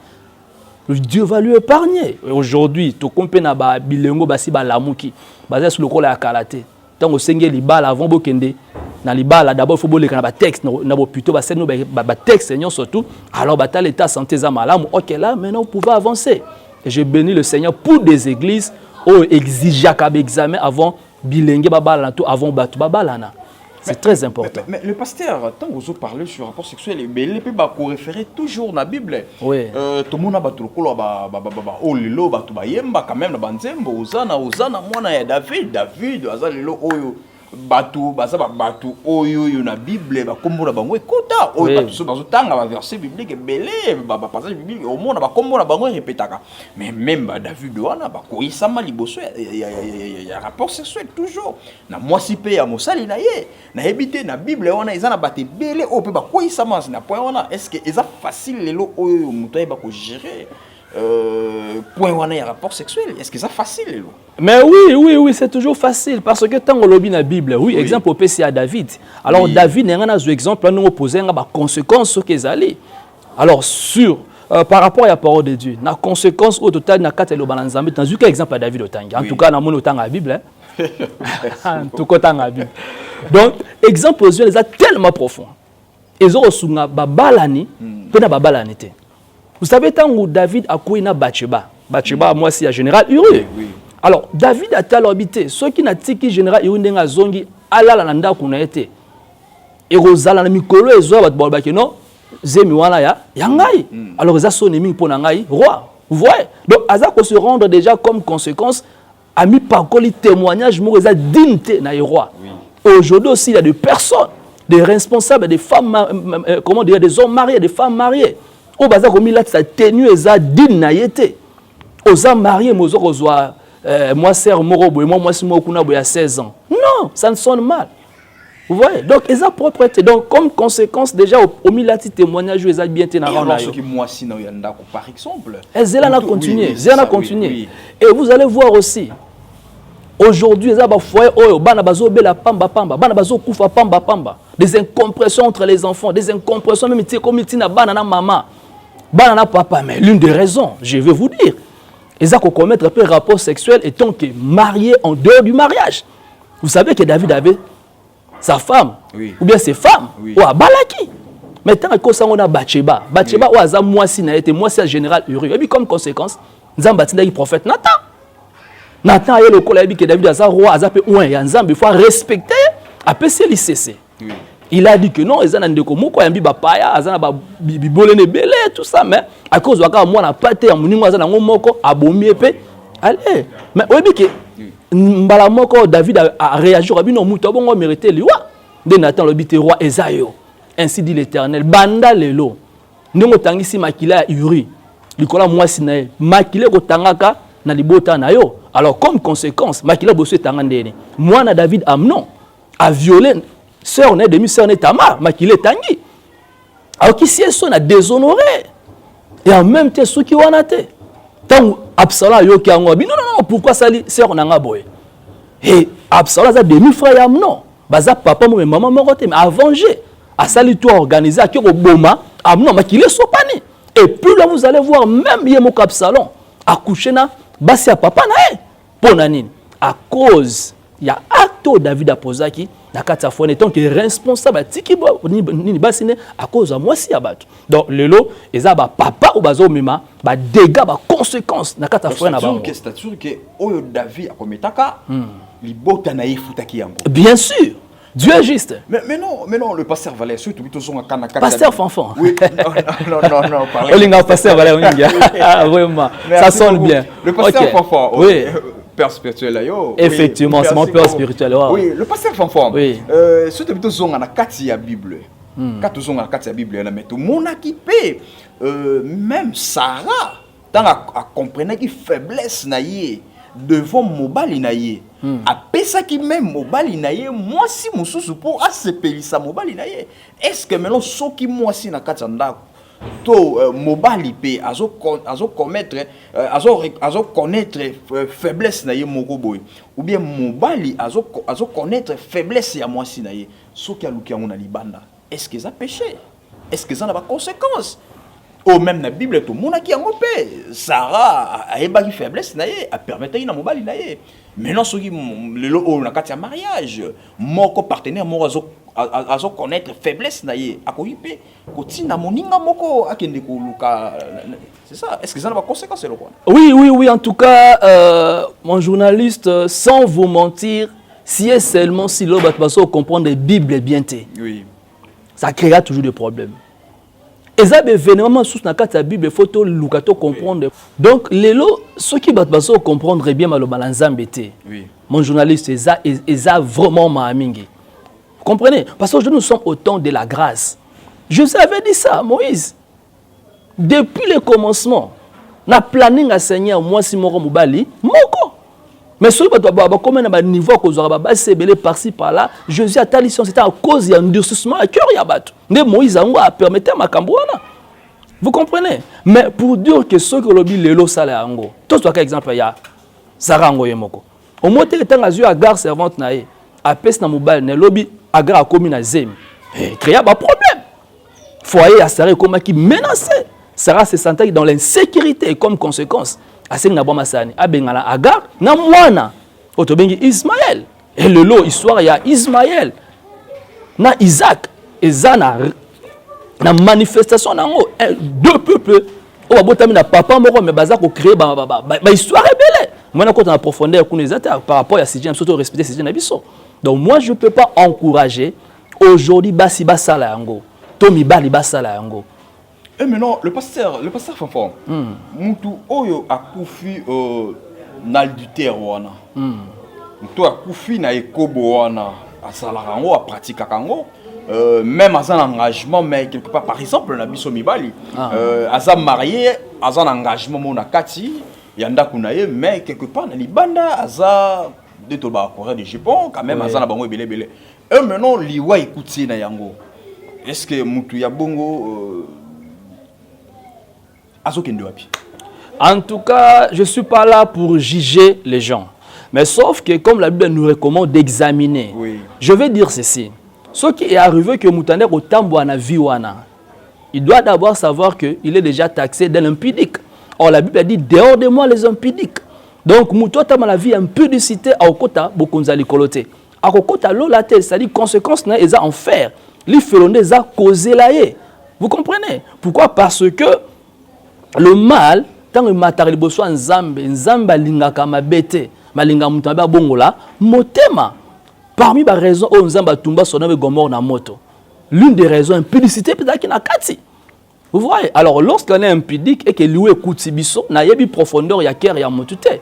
Dieu va lui épargner. Aujourd'hui, tu comprends na ba bilengo basi ba lamuki. Basé sur le col à kalaté. Tant au sengé libala avant bokende. Na libala d'abord faut boleka na ba texte na bo plutôt ba seno ba texte Seigneur surtout. Alors ba ta l'état santé za malamu. OK là maintenant vous pouvez avancer. Et je bénis le Seigneur pour des églises où exige ka examen avant bilenge babala tout avant batu babalana. C'est très important. Mais le pasteur, tant que vous parlez sur le rapport sexuel, il peut référer toujours dans la Bible. Oui. Tout le monde a battu le colo, oh lilo, battu bayemba quand même, banzembo, Osana, moi na David, azalelo oyo. Batu basa batu oyo yo na Bible ba kombo na bango ekota oyo batu so bazotanga ba verset biblique belé ba passage biblique au monde ba kombo na bango répétaka mais même ba David wana ba koisama liboso ya rapport sexuel toujours na mwasi pe ya mosali na ye na ebité na Bible wana eza na baté belé o pe ba koisama na point wana est-ce que eza facile lelo oyo muto ba ko gérer point wana ya rapport sexuel est-ce que c'est facile lelo? Mais oui, c'est toujours facile parce que tant on lobby la Bible, oui, exemple au PC à David. Alors David n'est un exemple, nous opposer à conséquences ce qu'ils allaient. Alors sur par rapport à la parole de Dieu, la conséquence au total n'a qu'à te le balancer. Dans un exemple à David autant. En tout cas dans mon autant la Bible. En tout cas dans la Bible. Donc exemple aux yeux les a tellement profond. Ils ont reçu na babalani, pe na babalani te. Vous savez tant où David a coué na Bathsheba. Bathsheba moi c'est un général Uri. Alors, David a tel habité. Ceux qui n'ont pas général, ils ont un zongi, ala la nda kuna été. Et Rosala na mikolo et zoa bat non, zemi wana ya ngai. Alors, ça sonne mi pour ngai roi. Vous voyez? Donc, Aza ko se rendre déjà comme conséquence a mis par contre les témoignages mo za dignité na roi. Aujourd'hui aussi, il y a des personnes, des responsables, des femmes, comment dire, des hommes mariés, des femmes mariées. Au bazar comme il a sa tenue et sa digne na yete. Aux hommes mariés, mozo rozoa moi sœur morobo et moi si moi kuna boya 16 ans. Non, ça ne sonne mal. Vous voyez? Donc ils ont propreté. Donc comme conséquence déjà au milieu de témoignage ils ont bien ténarant là. Ceux qui moi si dans yanda par exemple. Elles ont continué, elles ont continué. Et vous allez voir aussi aujourd'hui ils ont foyer oyo bana bazo bela pamba pamba, bana bazo kufa pamba pamba. Des incompressions entre les enfants, des incompressions même comme tina bana na maman. Bana na papa, mais l'une des raisons, je vais vous dire, ils ont commettre un peu rapport sexuel étant que marié en dehors du mariage. Vous savez que David avait sa femme, ou bien ses femmes, ou à Balaki. Mais tant que on a Bathsheba, Bathsheba ou à Moissi n'a été Moissi général Uri. Et puis comme conséquence, Nzambatinda le prophète Nathan. Nathan a eu le collègue que David a roi a zappé ouin et Nzambe il faut respecter après c'est l'ICC. Il a dit que non, ils ont un décomoko, un bibapaya, ils ont un bibolene belé, tout ça, mais à cause de ça, moi, on a pas été en monument, ils ont un moko, abomé, allez. Mais oui, que Mbalamoko, David a réagi, il a dit non, on mérité le roi. De Nathan, le bité roi Esaïo. Ainsi dit l'Éternel. Banda lelo. Nous tangi si makila Uri. Likola moi sinae. Makila ko tangaka na libota na yo. Alors comme conséquence, makila bosse tangandene. Moi na David Amnon a violé sœur né demi-sœur né Tamar, makila tangi. Alors qui si son a déshonoré. Et en même temps ceux qui wanate. Tant Absalom yo ki ango. Non, pourquoi ça li sœur nanga boy. Et Absalom a demi-frère Amnon. Baza papa mo maman mo côté mais a venger. À ça, tout organisé, à qui au Boma, à non, mais qu'il est sopani. Et puis là, vous allez voir, même Yemo Kapsalon, à coucher na, basi à papa na, pour nanine. À cause, il y a acte David Apozaki, na kata fois, étant que responsable, tiki ni basine, à cause de moi si abattu. Donc, le lot, ils ont papa ou bazo mima, ba dégâts, ba conséquences, na kata fois na ba. C'est sûr que Oyo David a commis taka, li bota na yefutaki yango. Bien sûr. Dieu est juste. Mais non, le pasteur Valère, surtout pasteur Fanfan. Oui, non, parlez. Olinga pasteur Valère vraiment, ça sonne bien. Le pasteur Fanfan, oui. Père spirituel là, yo. Effectivement, c'est mon père spirituel. Oui, le pasteur Fanfan. Oui. Surtout plutôt zonga na kati ya Bible. Quand tu zonga na kati ya Bible na meto mon akipé même Sarah tant à comprendre qui faiblesse na yé devant mobali na yé. Apesa qui même mobali na ye moi si mususu pour asepelisa mobali na ye. Est-ce que maintenant soki moi si na kati ndako to mobali pe azo commettre azo connaître faiblesse na ye moko boy ou bien mobali azo connaître faiblesse ya moi si na ye soki aluki yango na libanda. Est-ce que ça péché? Est-ce que ça n'a pas conséquence? Ou même dans la Bible, tout le monde qui a ngopé. Sarah a une faiblesse, a permis na mobali na ye. Maintenant, ceux qui ont un mariage, mon partenaire, a connaître faiblesse na ye. A koyipe, kotina moninga moko akende ko luka. C'est ça. Est-ce que ça n'a pas conséquence le quoi? Oui. En tout cas, mon journaliste, sans vous mentir, si et seulement si l'on va comprendre la Bible bien té. Oui. Ça créera toujours des problèmes. Et ça, événement sous la Bible, il faut tout comprendre. Donc, les lots, ceux qui vont comprendre bien le balanzambété. Oui. Mon journaliste, ils a vraiment maamingi. Vous comprenez? Parce que nous sommes au temps de la grâce. Je vous avais dit ça, Moïse. Depuis le commencement, na planning à Seigneur, moi, si mon Moubali, moko. Mais ceux qui vont comme un niveau que vous aurez c'est belé par-ci par-là, Jésus a talisson, c'était à cause du endurcissement à cœur yabat. Mais Moïse a permis à Cambouana. Vous comprenez? Mais pour dire que ceux qui ont dit le salaire en gros, tout ce exemple il y a Sarah Ngoyemoko. Au moins tu es à gare servante naé, à peste na mobile, ne lobby à gare commune à Zem. Créer un problème. Foyer à Sarah comme qui menaçait. Sarah se sentait dans l'insécurité et comme conséquence. Assez na boma sani abengala Agar na mwana otobengi Ismaël et le lot histoire ya Ismaël na Isaac ezana na manifestation nango deux peuples o babotami na papa moko mais baza ko créer ba histoire belle moi quand on a profondeur kunezata par rapport à Sidien surtout respecter Sidien na biso. Donc moi je peux pas encourager aujourd'hui basi basala yango tomi bali basala yango. Et maintenant, le pasteur Fanfan, Moutou Oyo a koufi n'aldutère wana. Moutou a koufi na ekobo wana, a salarango, a pratique kango, même à un engagement, mais quelque part, par exemple, na biso mibali, à un marié, à un engagement mon akati, yanda kunaye mais quelque part na libanda aza de to ba Corée du Japon quand même aza na bango belé et maintenant liwa ikuti na yango est-ce que mutu ya bongo azokende wapi? En tout cas, je suis pas là pour juger les gens. Mais sauf que comme la Bible nous recommande d'examiner, je vais dire ceci. Ce qui est arrivé que Moutaner au tambo na viwana, il doit d'abord savoir qu'il est déjà taxé d'un impudique. Or la Bible a dit dehors de moi les impudiques. Donc Moutou tam la vie impudicité à okota bokonzali kolote. À okota lo la tête, c'est-à-dire conséquence na eza en fer. Li felonde za causé la ye. Vous comprenez? Pourquoi? Parce que le mal tant que matari boso nzambe lingaka mabete malinga mutu ba bongola motema. Parmi les raisons où Nzamba Tumba sonne Gomor na moto, l'une des raisons impudicité peut-être qu'il n'a kati. Vous voyez? Alors lorsqu'on est impudique et que lui écoute Sibiso, na yebi profondeur ya cœur ya motute.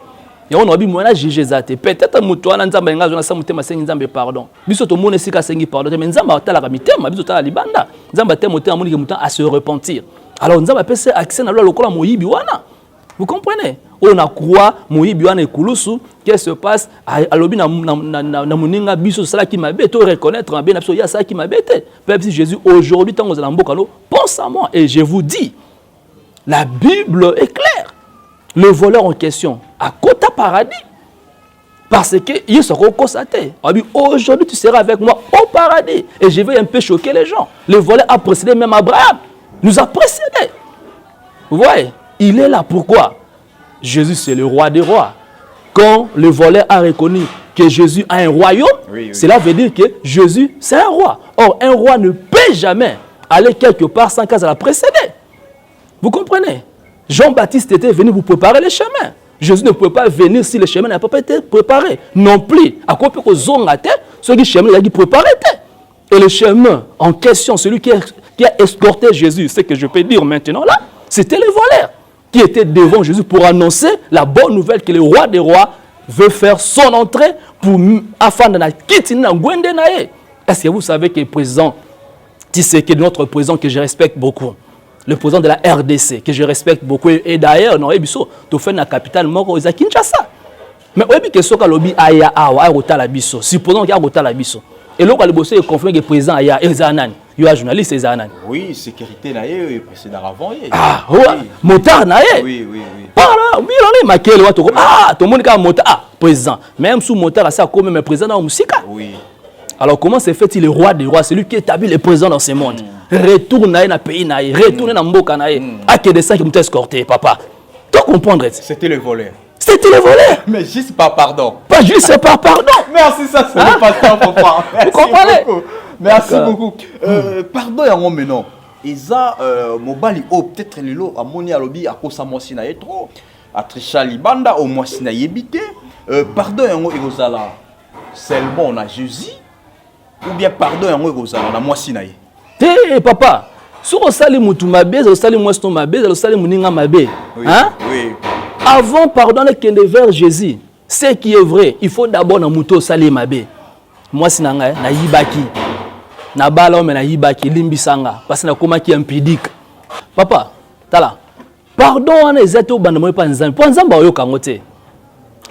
Et on a dit moi jugé zate. Peut-être mutu wana Nzamba nga zona sa mutema sengi Nzambe pardon. Biso to mona sika sengi pardon mais Nzamba tala ka mitema biso tala libanda. Nzamba te motema moni ke mutu à se repentir. Alors Nzamba pese accès na lokola moyibi wana. Vous comprenez? On a croit moyibi wana ekulusu qu'est-ce se passe alobi na moninga biso sala qui m'a bête reconnaître bien biso ya ça qui m'a bête. Peuple si Jésus aujourd'hui tant aux alambokano pense à moi et je vous dis la Bible est claire. Le voleur en question à côté paradis parce que il se constaté. Aujourd'hui tu seras avec moi au paradis et je vais un peu choquer les gens. Le voleur a précédé même Abraham. Nous a précédé. Vous voyez? Il est là pourquoi? Jésus c'est le roi des rois. Quand le voleur a reconnu que Jésus a un royaume, cela veut dire que Jésus c'est un roi. Or un roi ne peut jamais aller quelque part sans qu'à la précéder. Vous comprenez? Jean-Baptiste était venu vous préparer le chemin. Jésus ne pouvait pas venir si le chemin n'a pas été préparé. Non plus. À quoi peut ce qui chemin a préparé. Et le chemin en question, celui qui a escorté Jésus, c'est que je peux dire maintenant là, c'était le voleur qui était devant Jésus pour annoncer la bonne nouvelle que le roi des rois veut faire son entrée afin de quitter na gwende nae. Est-ce que vous savez que le président Tshisekedi, notre président que je respecte beaucoup, le président de la RDC que je respecte beaucoup et d'ailleurs non ebiso to fait na capitale moko za Kinshasa. Mais oyebi que soka lobi aya awa rota la biso. Supposons qu'il y a rota la biso. Et là, le est confirmé que le président aya Ezanan. Il y a un journaliste Ezanan. Oui, sécurité nae précédent avant. Ah, oui. Motard nae. Oui. Voilà, oui, on est maqué le wato. Ah, tout le monde a motard. Ah, président. Même sous motard ça comme même président dans musika. Oui. Alors comment se fait-il le roi des rois, celui qui établit le président dans ce monde? Retourne dans le pays nae, retourne dans mboka nae. Ah, que de ça qui m'ont escorté, papa. Tu comprendre? C'était le voleur. C'était le voleur. Mais juste par pardon. Pas juste par pardon. Merci, ça c'est le pasteur, papa. Vous comprenez? Merci beaucoup. Pardon, yango maintenant. Isa mobali o peut-être lelo amoni alobi akosa mwasi na ye trop. Atrisha libanda au mwasi na yebite. Pardon yango ekozala seulement na Jésus ou bien pardon yango ekozala na mwasi na ye. Te papa. Si on sali mutu mabe, on sali mwasi to mabe, on sali muninga mabe. Hein? Oui. Avant pardonner qu'il vers Jésus, ce qui est vrai, il faut d'abord na muto sali mabe. Moi si nanga na yibaki. Na bala na yibaki limbi sanga parce que na koma ki impudique. Papa, tala. Pardon na ezato banda mo pa nzambe. Po nzamba oyo kangote.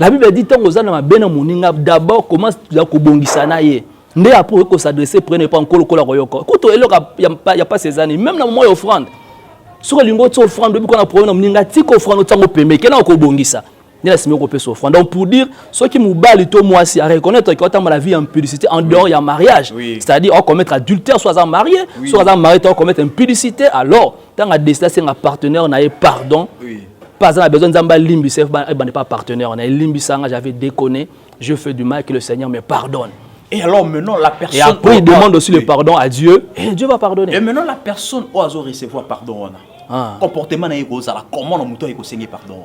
La Bible dit tango za na mabe na muninga d'abord commence ya kobongisa na ye. Nde après ko s'adresser prenez pas encore kola koyoko. Kuto eloka ya pas ces années même na moment offrande. Sur le lingot offrande depuis qu'on a problème na muninga tiko offrande tango pembe kena ko bongisa. Ni la simi ko pesa offrande. Donc pour dire ceux qui moubali to moi si à reconnaître que autant la vie impudicité en dehors il y a mariage. C'est-à-dire on commettre adultère soit en marié, soit en marié on commettre impudicité alors tant à décider c'est un partenaire on a pardon. Pas en besoin d'amba limbi c'est pas partenaire on a limbi sanga j'avais déconné, je fais du mal que le Seigneur me pardonne. Et alors maintenant la personne. Et après il demande aussi le pardon à Dieu et Dieu va pardonner. Et maintenant la personne oiseau recevoir pardon. Comportement na yeko zala comment na muto yeko sengi pardon.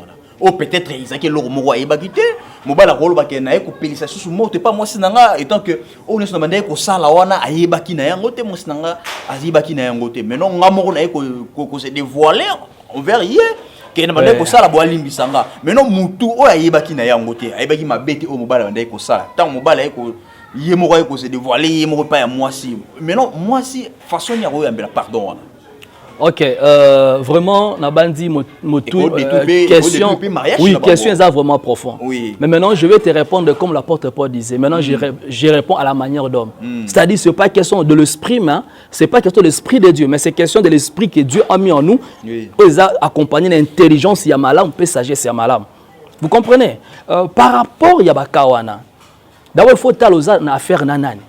Ou peut-être Isaac et Laurent Moroa et Bagité, Mobala Rolo Bakena, Pelissa sous mot, pas moi Sinanga, étant que on est demandé qu'au Salawana, à Yebakina, Yangote, Mosnanga, à Zibakina Yangote. Mais non, Namor n'a qu'au se dévoiler envers hier, qui est demandé qu'au Salaboalim Bissanga. Mais non, Moutou, ou à Yebakina Yangote, à Yebaki m'a bête au Mobala Ndeko Sala. Tant Mobala Eko, Yemora se dévoiler, Yemora pas à moi si. Mais non, moi si, façon Yaro Yambela, pardon. Ok, vraiment, Nabandi, question, oui, question est vraiment profonde. Oui. Mais maintenant, je vais te répondre comme la porte-parole disait. Maintenant, je réponds à la manière d'homme. C'est-à-dire, ce n'est pas question de l'esprit, hein? Ce n'est pas question de l'esprit de Dieu, mais c'est question de l'esprit que Dieu a mis en nous. Oui. Ils ont accompagné l'intelligence, il y a malam, peut sagesse, il y a malam. Vous comprenez? Par rapport à Yabakawana, d'abord, il faut que une affaire nanani.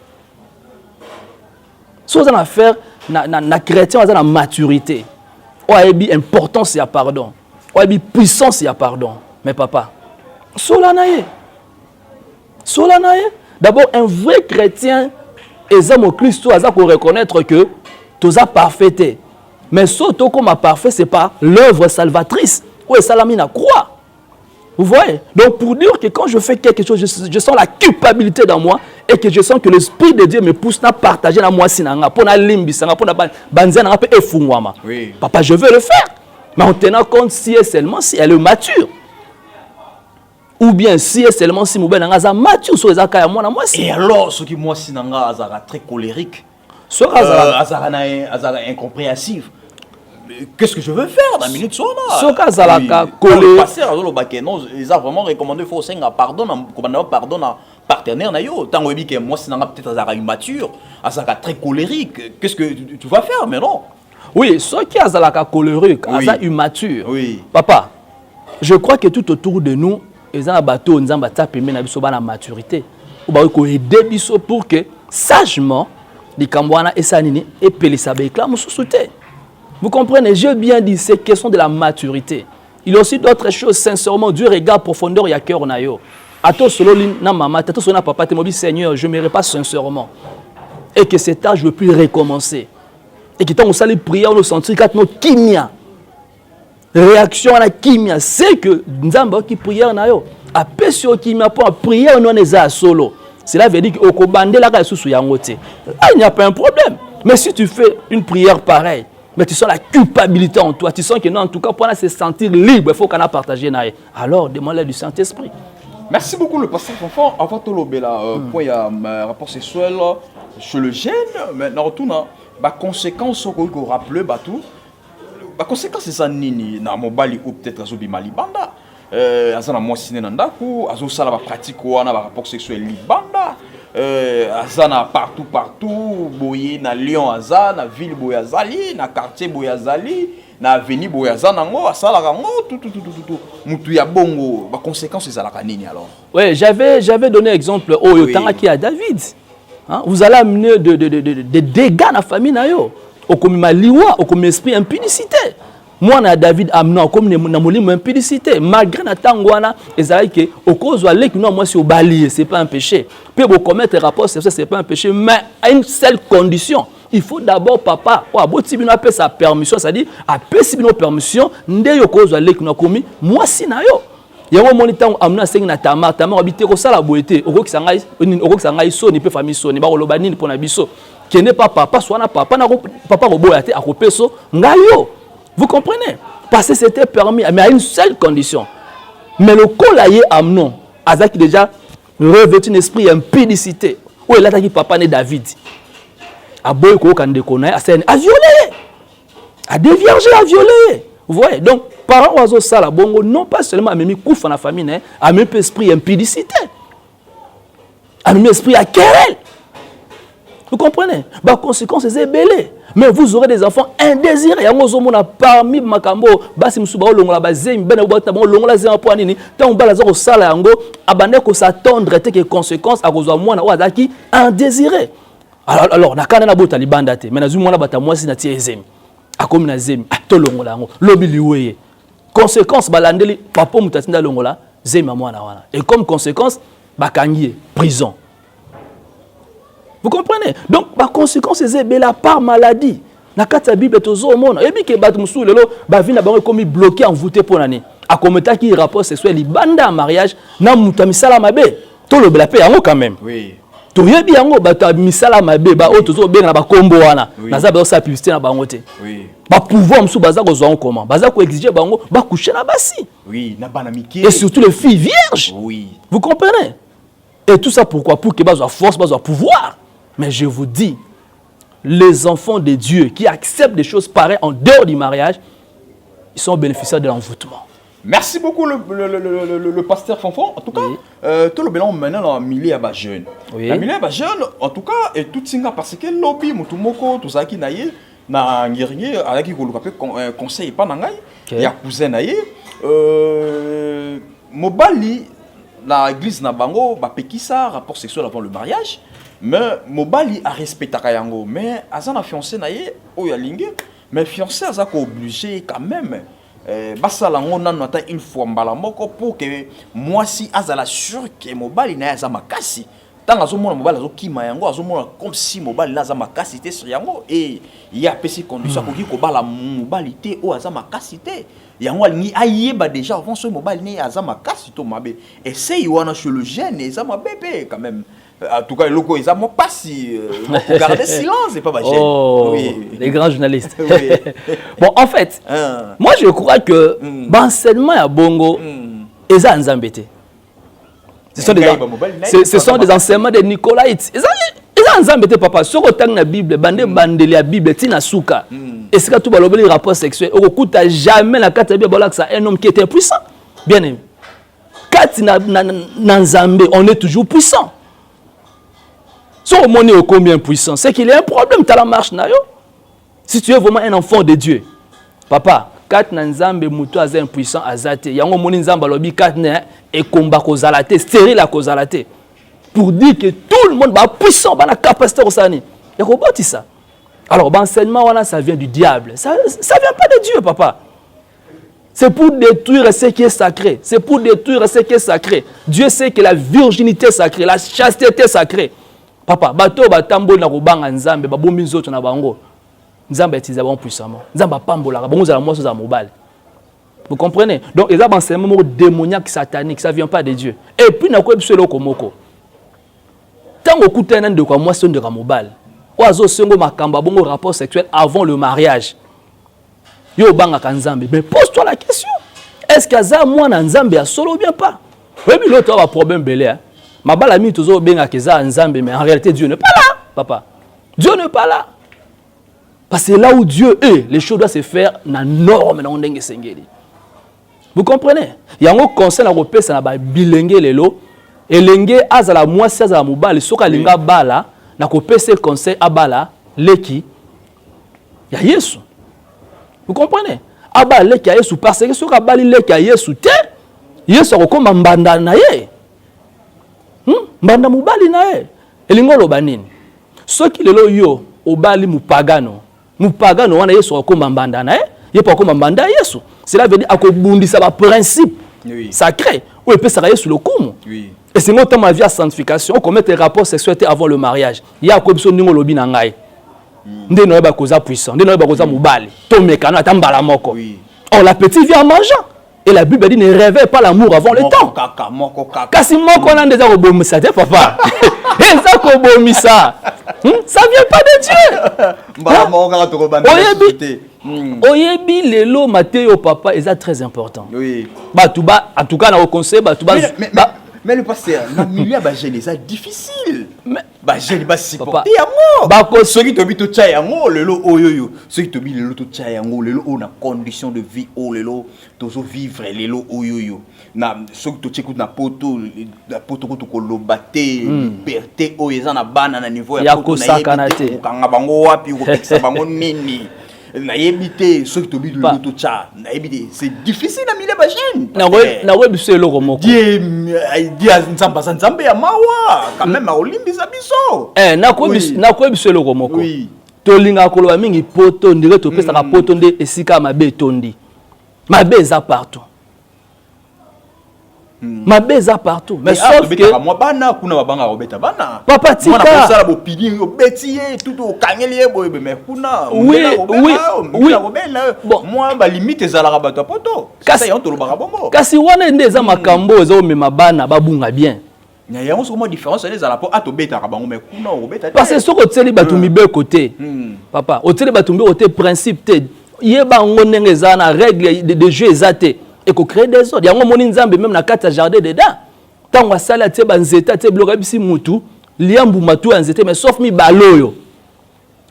Si vous avez une affaire, na chrétien, vous avez une maturité. Vous avez une importance, il y a pardon. Vous avez une puissance, il y a pardon. Mais papa, solanaye. D'abord, un vrai chrétien, les hommes au Christ, ils ont reconnaître que tout ça parfait. Mais surtout comme parfait, ce n'est pas l'œuvre salvatrice. Ou est salamine à croix. Vous voyez? Donc pour dire que quand je fais quelque chose, je sens la culpabilité dans moi et que je sens que l'Esprit de Dieu me pousse à partager dans moi pour na limbi pour na banzana pe efungwama. Oui. Papa, je veux le faire. Mais en tenant compte si et seulement si elle est mature. Ou bien si et seulement si mouben nga mature sur les akaya moi na moi si. Et alors ce qui moi si nga azara très colérique. Ce azara incompréhensif. Qu'est-ce que je veux faire dans la minute sur là? Ce cas zalaka collé. Passer à l'eau bakeno, ils ont vraiment recommandé faut senga pardon à partenaire na yo. Tant que moi si nanga peut-être azara immature, azara très colérique. Qu'est-ce que tu vas faire mais non? Oui, ce qui azalaka colérique, azara immature. Oui. Papa, je crois que tout autour de nous, ils ont un bateau, ils ont un permis na biso ba maturité. Ou ba ko aider biso pour que sagement les Kambwana et Sanini et Pélissabe éclament sous soutien. Vous comprenez, j'ai bien dit, c'est question de la maturité. Il y a aussi d'autres choses, sincèrement, Dieu regarde profondeur et à cœur. A toi, solo na maman, a toi, solo na papa, tu m'as dit, Seigneur, je ne m'irai pas sincèrement. Et que cet âge, je ne veux plus recommencer. Et que quand on s'allie prier, on sentit qu'il y a notre kimia. Réaction à la kimia, c'est que Nzamba qui prière na yo. A pesio kimia pour prier, on est à solo. Cela veut dire qu'au kobande la ka sous yangote. Il n'y a pas un problème. Mais si tu fais une prière pareille, mais tu sens la culpabilité en toi. Tu sens que non, en tout cas, pour se sentir libre, il faut qu'on a partagé. Alors, demande-le du Saint-Esprit. Merci beaucoup, le pasteur Fonfon. Avant de l'obéir, pour y a un rapport sexuel chez le jeune, maintenant, tout na conséquence qu'on rappelle, tout. La conséquence, c'est ça, nini, na mobile ou peut-être azobi malibanda. Azana moi siné nandaku, azo sala ba pratique ou na rapport sexuel libanda. Azana partout boye na Lyon aza na ville boye azali na quartier boye azali na avenue boye azana ngo asala ngo tout mutu ya bongo ba conséquences ezalaka nini alors? Oui, j'avais donné exemple au yotanga qui a David. Hein? Vous allez amener des dégâts dans la famille na yo. Okomi maliwa, okomi esprit impudicité. Moi, na David amena comme na molimo impudicité. Malgré na tangwana, ezali que au cause de l'équipe, non moi c'est au balier, c'est pas un péché. Puis vous commettre rapport, c'est pas un péché, mais à une seule condition. Il faut d'abord papa, ou abotibino apé sa permission, c'est-à-dire apé sibino permission, ndé yo cause de l'équipe na komi, moi si na yo. Yango monitant amena sengi na tama habité ko sala boité, oko kisangai so ni pe famille so ni ba loba nini pona biso. Qui n'est pas papa, soit na papa na papa roboyate akopeso ngayo. Vous comprenez? Parce que c'était permis, mais à une seule condition. Mais le colaïe Amnon, Azaki déjà revêtu un esprit impudicité. Où est là qui papa né David? A boy ko kande konaï, a violé, a déviergé, a violé. Vous voyez? Donc, parents oiseaux ça la bongo, non pas seulement à même kouf dans la famille, à même esprit impudicité, à même esprit à querelle. Vous comprenez? Bah conséquence c'est belé. Mais vous aurez des enfants indésirés. Yango zomona parmi makambo basi musuba olongola bazemi bena bota bon longola zema po nini tant balaza ko sala yango abande ko s'attendre te que conséquence à kozwa mwana wa zaki indésiré. Alors nakana na bota libanda te. Mais nazu mwana bata mwasi na tie ezemi. Akomi na zemi atolongola yango lobi liweye. Conséquence balandeli papa mutatinda longola zema mwana wana. Et comme conséquence bakangié prison. Vous comprenez? Donc, par conséquence, c'est la par maladie. La carte Bible est aux hommes. Et puis, que Batmoussou, le Bavina, comme bloqué, envoûté pour l'année. À commenter qui rapport sexuel, il bande en mariage, n'a moutamisala mabe. Tout le blapé, quand même. Oui. Tout le bien, bata misala mabe, ba otozo bien na ba combo wana. Naza ba sa publicité na bangote. Oui. Ba pouvoir msou baza ko zo comment? Baza ko exiger bango, ba coucher na basi. Oui, na banamiki. Et surtout les filles vierges. Oui. Vous comprenez? Et tout ça pourquoi? Pour que baza force, baza pouvoir. Mais je vous dis, les enfants de Dieu qui acceptent des choses pareilles en dehors du mariage, ils sont bénéficiaires de l'envoûtement. Merci beaucoup le pasteur Fonfon. En tout cas, tout le bilan maintenant dans le milieu des jeunes. Oui. Le milieu des jeunes, en tout cas, et tout ça parce que le lobby, tout ça qui n'a na ngirngi avec qui le conseil pas nangai, il y a cousin naïe. Mobali la église na bango ba pekisa rapport sexuel avant le mariage, mais mobali a respecté kayango, mais azana fiancé naïe oya lingue, mais fiancé azako obligé quand même. Basalango nanata une fois mbala moko pour que moi si azala sûr que mobali na azama makasi tant azomona mobali azokima yango azomona comme si mobali na azama makasi te sur yango et il y a pesi condition ko ko bala mobali te o azama makasi te yango ni ayeba déjà avant ce mobali ni azama makasi to mabe et c'est wana chez le jeune et ça bébé quand même. En tout cas, le loco, ils n'ont pas si. Garder silence, c'est pas ma chaîne. Oh, oui. Les grands journalistes. Oui. Bon, en fait, moi je crois que l'enseignement à Bongo, ils ont embêté. Ce sont des enseignements de Nicolaïtes. Ils ont embêté, papa. Si on regarde la Bible, la Bible, Tina Souka. Et c'est quand tu vas le rapport sexuel, on écoute jamais la carte de la Bible, c'est un homme qui était puissant. Bien aimé. Quand on est toujours puissant. Si on est combien puissant, c'est qu'il y a un problème dans la marche. Si tu es vraiment un enfant de Dieu, papa, quand Nzambe muto est impuissant azate, yango moni Nzamba lobi quand et combat kozalate, stérile la kozalate. Pour dire que tout le monde va puissant, va la capacité au sani. Il y a ça. Alors, l'enseignement, ça vient du diable. Ça vient pas de Dieu, papa. C'est pour détruire ce qui est sacré. C'est pour détruire ce qui est sacré. Dieu sait que la virginité est sacrée, la chasteté est sacrée. Papa, bato batambo na kobanga nzambe babombi nzoto na bango. Nzambe utilisé bon puissamment. Nzamba pambola bango za moi za mobile. Vous comprenez? Donc il y a un enseignement démoniaque satanique, ça vient pas de Dieu. Et puis na ko ebiselo komoko. Tango kutena de quoi moi son de mobile. Oazo sengo makamba bongo rapport sexuel avant le mariage. Yo banga kanzambe. Mais pose-toi la question. Est-ce que ça moi na nzambe a solo ou bien pas? Oui, mais l'autre a un problème belé hein. Ma balami toujours bien à Nzambe, mais en réalité Dieu n'est pas là, papa. Dieu n'est pas là. Parce que là où Dieu est, les choses doivent se faire dans la norme, dans le sengeli. Vous comprenez? Il y a un conseil européen, ça n'a bilingue les lots. Et l'engue azala moi si azala mobile, soka linga bala, na kopé ce conseil à bala, leki. Il y a Yesu. Vous comprenez? Aba leki a Yesu parce que soka bali leki a Yesu te, Yesu comme mbanda na ye. Mbanda mubali nae elingo loba nini soki lelo yo obali mupagano wana Yesu akomba mbanda nae yepa akomba mbanda Yesu cela veut dire akobundisa ba principe sacré ou epesa Yesu lokumu et c'est notre ma vie à sanctification on commet des rapports sexuels avant le mariage ya akobiso ningo lobi na ngai ndeno yeba koza puissant ndeno yeba koza mubali to mekano atambala moko on l'appétit vient en mangeant. Et la Bible dit ne réveille pas l'amour avant le temps. Kasi moko na ndeza kobomisa te papa. Eza kobomisa. Ça vient pas de Dieu. Oyebi lelo Matthieu papa eza très important. Oui. Batuba en tout cas na conseil batuba. Mais le pasteur, dans le milieu c'est difficile. Bajeni ba supporter yango. Ceux qui tobi to tcha yango lelo oyoyo. Ceux qui tobi lelo to tcha yango lelo on a condition de vie o lelo tozo vivre lelo oyoyo. Na ceux qui to tcha na poto to kolobate liberté o eza na bana na niveau ya kosaka na te. Kanga bango wapi ko pekisa bango nini. Na yebité ceux qui tobi lelo to tcha na yebité c'est difficile na milieu bajeni. Na webiso eloko moko. Dia nzamba ya mawa quand même olimbisa biso na ko biso eloko moko tolinga koloba mingi poto ndire to pesa ka poto nde esika mabe tondi mabe eza partout mabe eza partout mais sauf que moi bana kuna babanga robeta bana papa tika mwana kosala bopidi obeti tout okangeli boye mais kuna oui moi ba limite ezalaka bato poto kasi on tolobaka bongo kasi wana nde eza makambo ezo mema bana babunga bien il y a une différence les ala po atobeta bango mais kuna obeta parce que soko tseli batumbi be côté papa oteli batumbi côté principe te yeba ngone ngeza na règle de jeu ezate et ko créer des ordres yango moni nzambe même na kata jardin dedans tango sala te banzeta te bloka bisi mutu liambu matu nzete mais sauf mi baloyo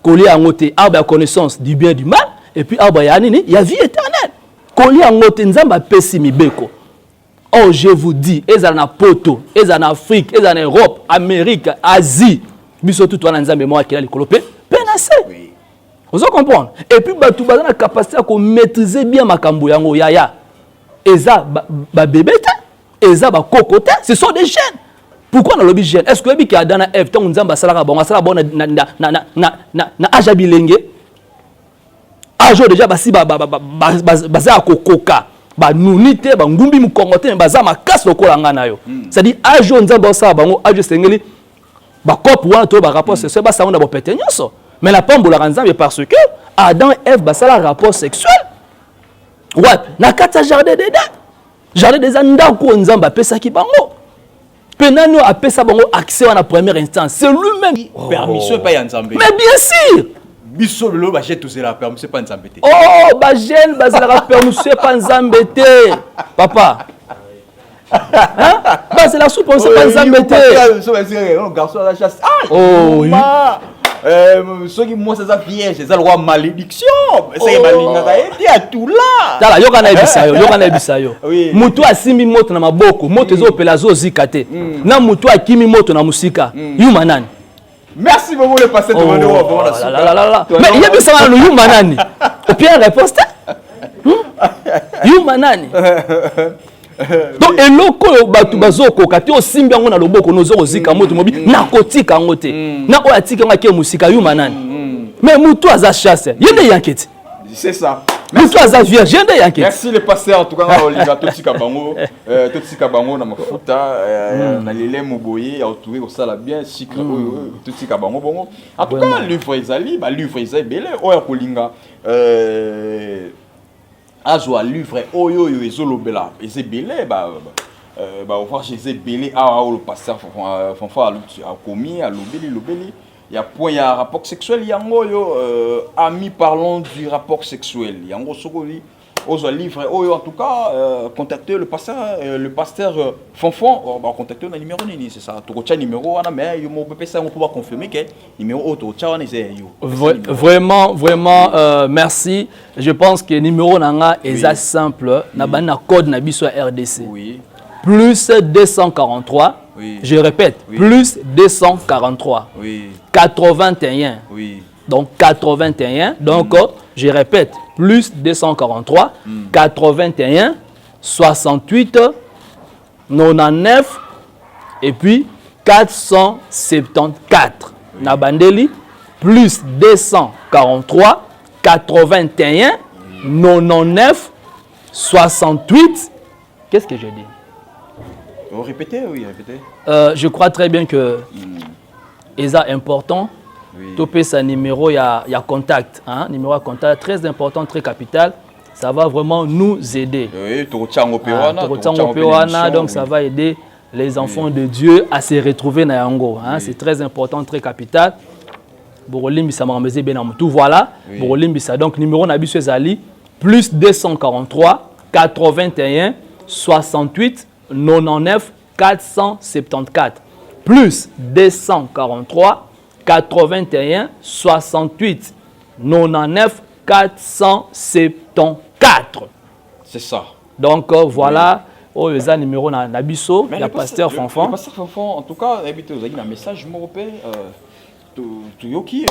Coller en côté arbre à connaissance du bien et du mal et puis arbre ya nini ya vie éternelle. Coller en côté nzamba pesi beko. Oh je vous dis, ezala na poto, ezala na Afrique, ezala na Europe, Amérique, Asie, biso tout wana nzambe mo akela likolo pe penase. Oui. Vous comprenez? Et puis batu baza na capacité à maîtriser bien makambo yango yaya. Eza ba bébé te, eza ba kokote, ce sont des jeunes. Pourquoi on a lobby jeune? Est-ce que le a dans F tant nzamba salaka bon asala bon na aja bilenge? Ajo déjà basi baza kokoka. Ba nunite ba ngumbi mukongote baza makasi lokola nga nayo. C'est-à-dire ajo nzamba osala bango ajo sengeli ba cop wana to ba rapport sexuel ba sauna ba pété nyonso. Mais la pambola nzambe parce que Adam et Ève basala rapport sexuel. Ouais, na kata jardin dedans. Jardin des andako nzamba pesa ki bango. Penano a pesa bango accès à la première instance. C'est lui-même. Permission pas nzambe. Mais bien sûr. Biso lo ba jet la permission pas nzambe. Oh, ba jeune ba la permission pas nzambe. Papa. Hein? Bah c'est la soupe on sait pas nzambe. Le garçon la chasse. Oh, ceux qui moi c'est ça vierge, c'est ça le roi malédiction. C'est balinga été à tout là. Tala yoka na ebisayo. Mutu asimbi moto na maboko, moto ezo pelazo zikate. Na mutu akimi moto na musika. Yuma nani? Merci beaucoup le pasteur de Mano. Mais il y a bien ça le yuma nani. Au pire réponse. Yuma nani? Donc eloko batu bazoko kati osimbi yango na loboko nozo zika moto mobi na kotika ngote na oya tika ngake musika yuma nani mais mutu aza chasse yende yankete c'est ça mutu aza vierge yende yankete. Merci le pasteur en tout cas Oliga totika bango na mafuta na lele moboye ya otuwe ko sala bien sucre totika bango bongo en tout cas livre ezali ba livre ezali belé oya kolinga Azo livre oyo ezolobela ezebele ba voir chez ezebele le pasteur Fanfa a commis a lobeli il y a point il y a rapport sexuel yango yo amis parlons du rapport sexuel yango sokoli ozo livre oyo en tout cas contacter le pasteur Fanfan on va contacter le numéro nini c'est ça to numéro wana mais yo mo pesa on pouvoir confirmer que numéro auto cha wana c'est yo vraiment merci je pense que numéro nanga est simple na bana code na biso RDC oui plus 243 oui. Je répète oui. Plus 243 oui 81 oui donc 81 donc je répète plus 243 81 68 99 et puis 474 oui. Nabandeli plus 243 81 99 68 qu'est-ce que je dis? Répétez, oui, répétez. Je crois très bien que c'est important. Oui. Topé sa numéro, il y a contact. Hein? Numéro à contact, très important, très capital. Ça va vraiment nous aider. Oui, donc ça va aider les enfants de Dieu à se retrouver dans Yango. Hein? C'est très important, très capital. Tout voilà. Donc, numéro Nabisu Zali, plus 243 81 68 99 474 plus 243 81 68 99 474. C'est ça. Donc voilà, oh les numéro na biso, il y a pasteur Fanfan. Le pasteur Fanfan en tout cas, habité aux un message européen tu yoki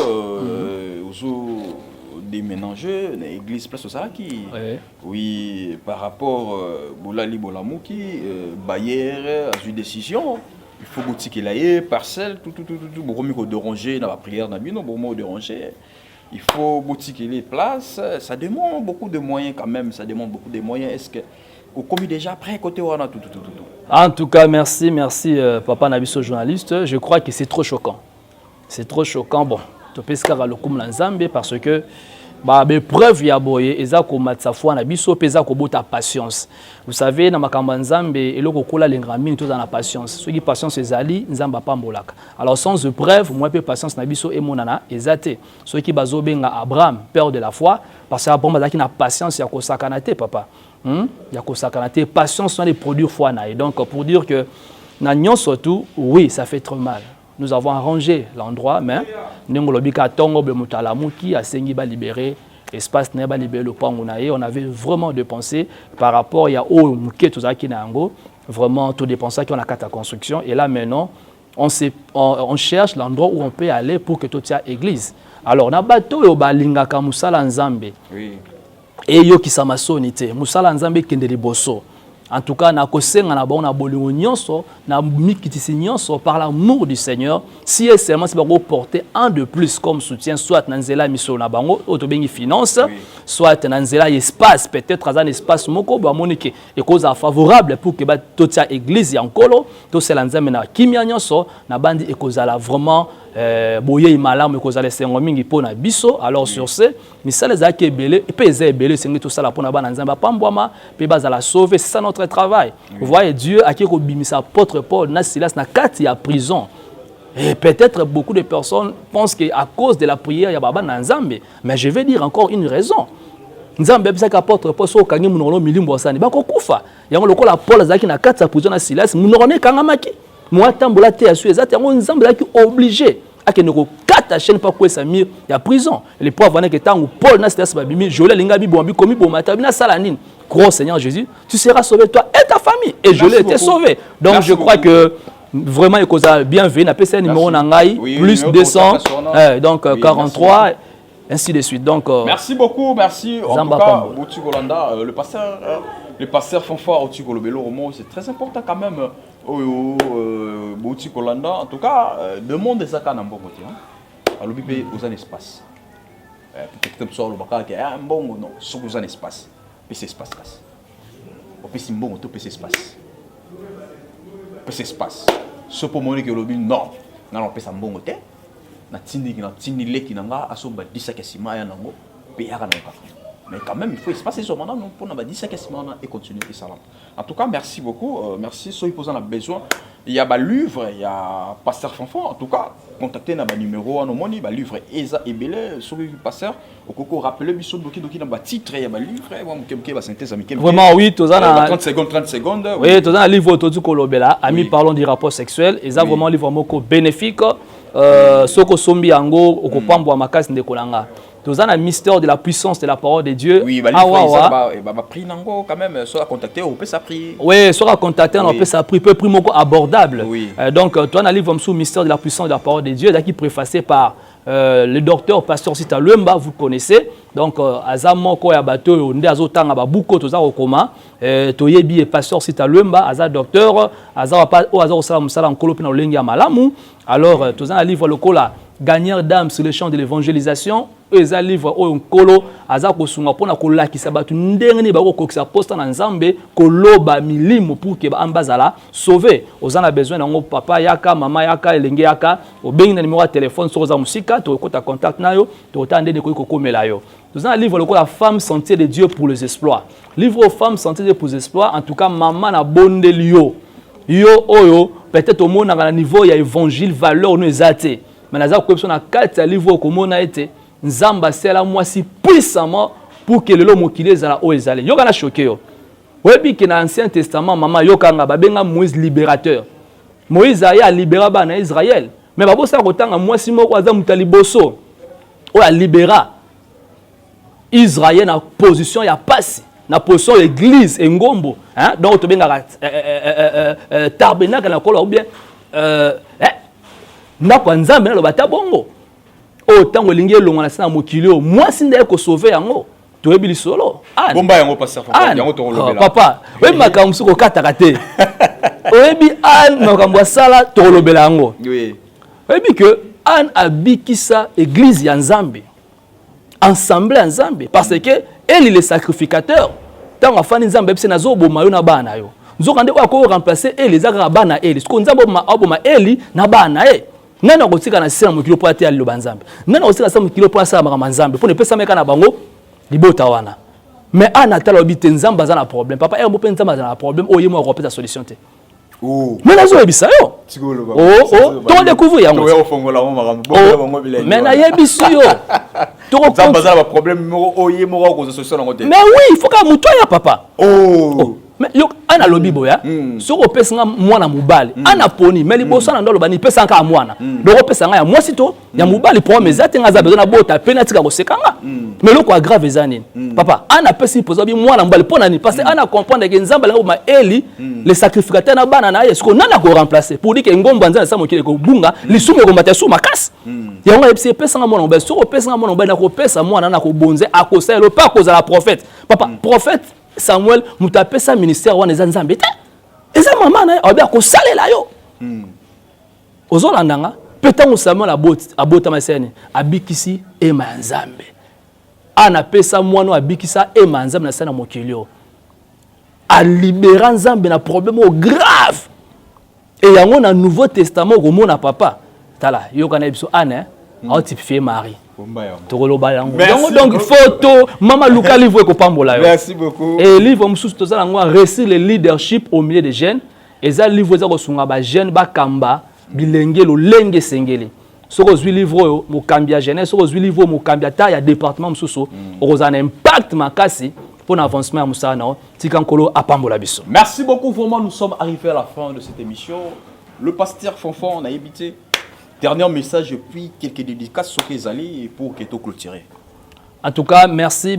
déménager l'église place au Saraki. Oui, par rapport Bolali Bolamouki, Bayer a eu décision. Il faut boutique là parcelle tout beaucoup de ranger dans la prière d'Abino, beaucoup de ranger. Il faut boutique les places, ça demande beaucoup de moyens quand même, ça demande beaucoup de moyens. Est-ce que au commis déjà après côté wana tout. En tout cas, merci papa Nabiso journaliste, je crois que c'est trop choquant. C'est trop choquant bon. Topeskara lokum lanzambe parce que preuve ya boye eza ko matsa foi na biso peza ko bota patience. Vous savez na makambo nzambe eloko kola lengramini to na patience. Ce qui patience ezali nzamba pambolaka. Alors sans preuve moi pe patience na biso e monana ezate. Ce qui bazobenga Abraham père de la foi parce que Abraham bazaki na patience ya ko sakana te papa. Ya ko sakana te patience sont les produire foi na et donc pour dire que na nyon surtout oui ça fait trop mal. nous avons arrangé l'endroit, mais nous avons libéré espace, libéré le point où on avait vraiment dépensé par rapport à vraiment tout dépensé qu'on a qu'à ta construction. Et là maintenant, on cherche l'endroit où on peut aller pour que tout soit église. Alors, na bato yo balingaka musala nzambe. Oui. Et yo ki samasonité, musala nzambe kende liboso. En tout cas, na kosenga na bon na bolingo nyonso, na mikitisi nyonso par l'amour du Seigneur. Si seulement c'est pour porter un de plus comme soutien, soit nanzela miso na bango, otobengi finance, soit nanzela espace, peut-être un espace moko ba monike et cause favorable pour que ba toute église yankolo, to c'est nzambe na kimia nyonso, na bandi et cause la vraiment boye imalamu et cause la sengo mingi pona biso. Alors sur ce, misala za ke belé et peze belé sengi tout ça la pona ba nzamba pambwama, pe baza la sauver, c'est ça notre travail. Vous voyez, Dieu a qui bimisa apôtre Paul, na Silas na kati ya prison. Et peut-être beaucoup de personnes pensent qu'à cause de la prière, il y a baba na nzambe. Mais je vais dire encore une raison. Nzambe bisa apôtre Paul so kangi munono milimbo sani ba ko kufa. Yango lokola Paul zaki na kati ya prison na Silas, munono kangamaki. Moi tambola te asu ezati yango nzambe zaki obligé à que nous kata chaîne pas quoi Samir il y a prison. Les pauvres que tant Paul na Silas babimi jola linga bi bombi komi bomata bina salanine. Gros Seigneur Jésus, tu seras sauvé toi et ta famille. Et je l'ai été sauvé. Donc merci je crois beaucoup. Que vraiment il cause bienvenue. On appelle ça numéro Nangaï, oui, plus 200, donc oui, 43, merci. Ainsi de suite. Donc, merci beaucoup, merci. En tout cas, Bouti Kolanda, le pasteur Fanfare Bouti Kolobelo Romo, c'est très important quand même. Bouti Kolanda, en tout cas, demande ça quand même bon côté. Alors, il peut vous un espace. Peut-être que le baka qui est un bon non, sur vous un espace. PC espace là. Au PC bon, au PC espace. PC espace. Ce pour moi que le but non. Non, PC bon côté. Na tindi leki nanga aso ba 10 kesima ya nango pe ya kana ka. Mais quand même il faut espacer sur maintenant pour na ba 10 kesima et continuer et ça. En tout cas, merci beaucoup. Merci ceux qui ont besoin. Il y a ba livre, il y a pasteur Fanfan. En tout cas, contactez na ba numéro no moni ba livre Eza Ebele sur le pasteur au coco rappeler biso doki na ba titre il y a ba livre moi mkemke ba synthèse ami kemke. Vraiment oui, tozana 30 secondes. Oui, tozana livre tozu kolobela, ami parlons du rapport sexuel, eza vraiment livre moko bénéfique. Soko sombi yango okopambwa makasi ndekolanga. Tozana mystère de la puissance de la parole de Dieu. Oui, bah livre prix nango quand même soit contacter on peut ça prix. Oui, soit contacter on peut ça prix peu prix moko abordable. Oui. Donc toi na livre sous mystère de la puissance de la parole de Dieu qui préfacé par le docteur pasteur Sita Lemba, vous connaissez. Donc azamo ko ya bato nde azotanga ba buko toza okoma toyebi pasteur Sita Lemba aza docteur aza pa o aza osala musala nkolo pina olengi ya malamu. Alors toza livre lokola gagneur d'âme sur le champ de l'évangélisation. Eza livre o nkolo aza kosunga pona kolakisa batu ndenge ni bako kokisa posta na nzambe koloba milimo pour que ambazala sauver. Ozana besoin nango papa yaka mama yaka elenge yaka obengi na numéro de téléphone sur za musika to kota contact nayo to tande de ko komela yo. Nous avons un livre la femme sentier de Dieu pour les exploits. Livre aux femmes sentier de Dieu pour les exploits. En tout cas, maman na bonde yo. Yo oyo peut-être au monde à niveau il y a évangile valeur nous exaté. Mais na za ko na 4 livre ko mona été nzamba sela moi si puissamment pour que le lomo qui les ala o ezale. Yo kana choqué yo. Webi que dans l'Ancien Testament maman yo kanga babenga Moïse libérateur. Moïse a libéré bana Israël. Mais babo sa kotanga moi si moko aza mutaliboso. O a libéra Israël na position ya passe na position l'église et ngombo hein donc to benga tabernacle na kola ou bien na kwa nzambe na lo bata bongo autant lingi longa na sana mokili o moi sinda ko sauver yango to yebi solo bomba yango passer yango to lobela papa we makamsu ko kataka te oyebi an makambo sala to lobela yango oui oyebi que an abikisa église ya nzambe ensemble ensemble parce que elle est le sacrificateur tant afani nzambe bise nazo boma yo na bana yo nzokande kwa ko remplacer elle ezaka bana elle ce ko nzambe boma elle na bana nana ko tika na sira mokilo po ate ali lo banzambe nana ko tika sa mokilo po asa maka manzambe po ne pesa meka na bango libota wana mais ana tala obite nzamba za na problème papa mo pe nzamba za na problème o yemo ko pesa solution te oh mais nazo ebisa yo to découvrir yango to fongola mo makambo bongo bilenge mais na yebisi yo nzamba za na problème o yemo ko solution ngo te mais oui il faut ka muto ya papa oh mais yo ana lobi boya soko pesa nga mwana mobali ana poni mais liboso na ndolo bani pesa nga mwana donc pesa nga ya mwasi to ya mobali pour mes ate nga za besoin na bota pena tika ko sekanga mais loko grave ezani papa ana pesa poza bi mwana mobali pona ni parce que ana comprendre que nzamba la ma eli le sacrificateur na bana na yesko nana ko remplacer pour dire que ngombo nzana sa mokile ko bunga lisume ko mbata su makasi yango epsi pesa nga mwana mobali soko pesa nga mwana mobali na ko pesa mwana na ko bonze akosa le pas cause la prophète papa prophète Samuel mutape sa ministère wana eza nzambe te eza mama na obe ko salela yo ozolandanga petango Samuel abota masene abikisi ema nzambe ana pesa mwana abikisa ema nzambe na sana mokilio a libérer nzambe na problème grave et yango na nouveau testament ko mona papa tala yo kana biso ana a typifier Marie. Donc photo mama Luka livre ko pambola yo. Merci beaucoup. Et livre msusu tozala ngwa récit le leadership au milieu des jeunes et ça livre za ko sunga ba jeune ba kamba bilenge lo lenge sengeli. Soko zwi livre yo mo kambia jeunesse soko zwi livre mo kambia ta ya département msusu okozana impact makasi pour l'avancement à Moussana tikankolo a pambola biso. Merci beaucoup, vraiment nous sommes arrivés à la fin de cette émission. Le pasteur Fonfon on a évité. Dernier message et puis quelques dédicaces sur les alliés pour que tout clôturer. En tout cas, merci.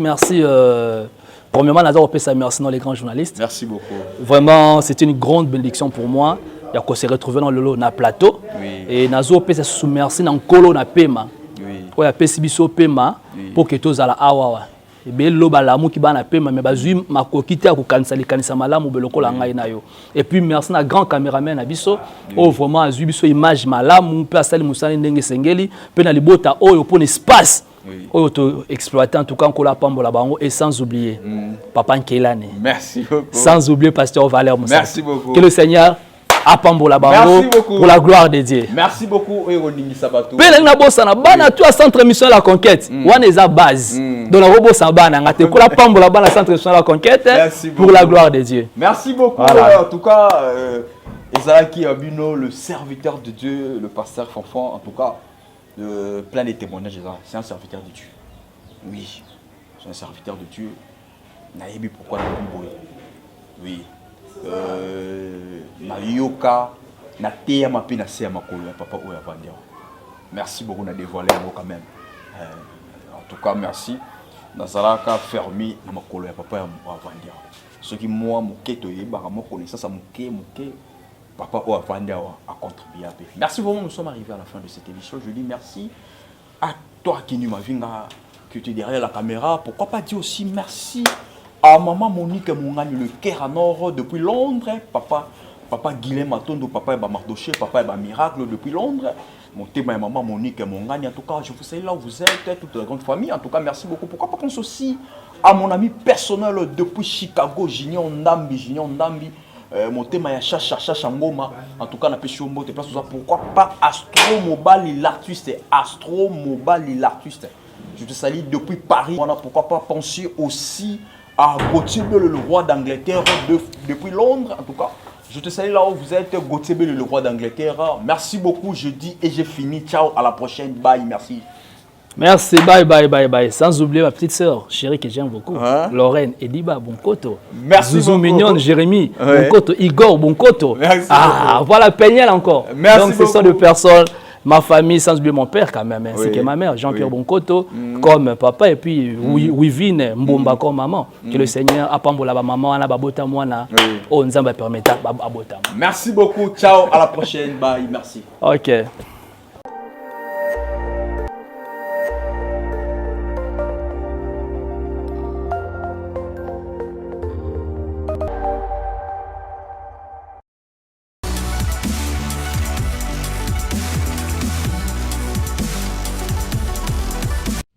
Premièrement, Nazar Opessa, merci dans les grands journalistes. Merci beaucoup. Vraiment, c'est une grande bénédiction pour moi. Il y a qu'on s'est retrouvé dans le lot, na plateau. Oui. Et Nazar Opessa sous merci dans le colo na pema. Oui. Il y a Pesibiso pema pour que tout ala awa. Et bien loba la mou qui ba na pema mais bazui ma kokite ko kanisa malamu beloko la ngai na yo. Et puis merci na grand caméraman na biso. Oh vraiment azui biso image malamu pe asali musani ndenge sengeli pe na libota oyo pour espace. Oyo to exploiter en tout cas ko la pambola bango et sans oublier Papa Nkelane. Merci beaucoup. Sans oublier pasteur Valère Moussa. Merci beaucoup. Que le Seigneur apambola bango pour la gloire de Dieu. Merci beaucoup Eronimi Sabato. Pele na bossa na bana tu à centre mission la conquête. Wana eza base. Donc la bossa bana ngate ko la pambola bana centre mission la conquête pour la gloire de Dieu. Merci beaucoup. Voilà. En tout cas Ezalaki Abino, le serviteur de Dieu, le pasteur Fonfon, en tout cas plein de témoignages, c'est un serviteur de Dieu. Oui, c'est un serviteur de Dieu. Naïbi pourquoi oui. Na yoka na teya mapi na se makolo ya papa oya vandia. Merci beaucoup na dévoiler quand même. En tout cas merci. Nazalaka fermé na makolo ya papa ya vandia. Ce qui moi moké to yeba mo connaissance moké papa oya vandia a contribué à péfi. Merci vraiment, nous sommes arrivés à la fin de cette émission. Je dis merci à toi qui nous m'a vu que tu es derrière la caméra. Pourquoi pas dire aussi merci à maman Monique Mongani, le cœur à nord depuis Londres, papa Guilhem Matondo, papa Eba Mardoché, papa Eba Miracle depuis Londres, mon témoin maman Monique Mongani. En tout cas, je vous salue là où vous êtes, toute la grande famille. En tout cas, merci beaucoup. Pourquoi pas penser aussi à mon ami personnel depuis Chicago, Junior Ndambi, mon témoin ya Chacha Ngoma. En tout cas, on a pêché au mot de place. Pourquoi pas Astro Mobile l'artiste, Astro Mobile l'artiste. Je te salue depuis Paris. Voilà, pourquoi pas penser aussi à Gauthier Bell, le roi d'Angleterre, depuis Londres. En tout cas, je te salue là où vous êtes, Gauthier Bell, le roi d'Angleterre. Merci beaucoup, je dis et j'ai fini. Ciao, à la prochaine. Bye, merci. Merci, bye. Sans oublier ma petite sœur, chérie que j'aime beaucoup, Lorraine, Ediba, Bonkoto. Merci Zouzou beaucoup. Mignonne, Jérémy, Bonkoto, Igor, Bonkoto. Merci beaucoup. Voilà, Peignel encore. Merci donc, ce sont des personnes. Ma famille, sans oublier mon père quand même, c'est que ma mère, Jean-Pierre Bonkoto, comme papa, et puis Wivine, Mbomba comme maman. Que le Seigneur a pambola ba maman, ana babota mwana, oh nzamba permetta abota. Merci beaucoup, ciao, à la prochaine, bye, merci. Ok.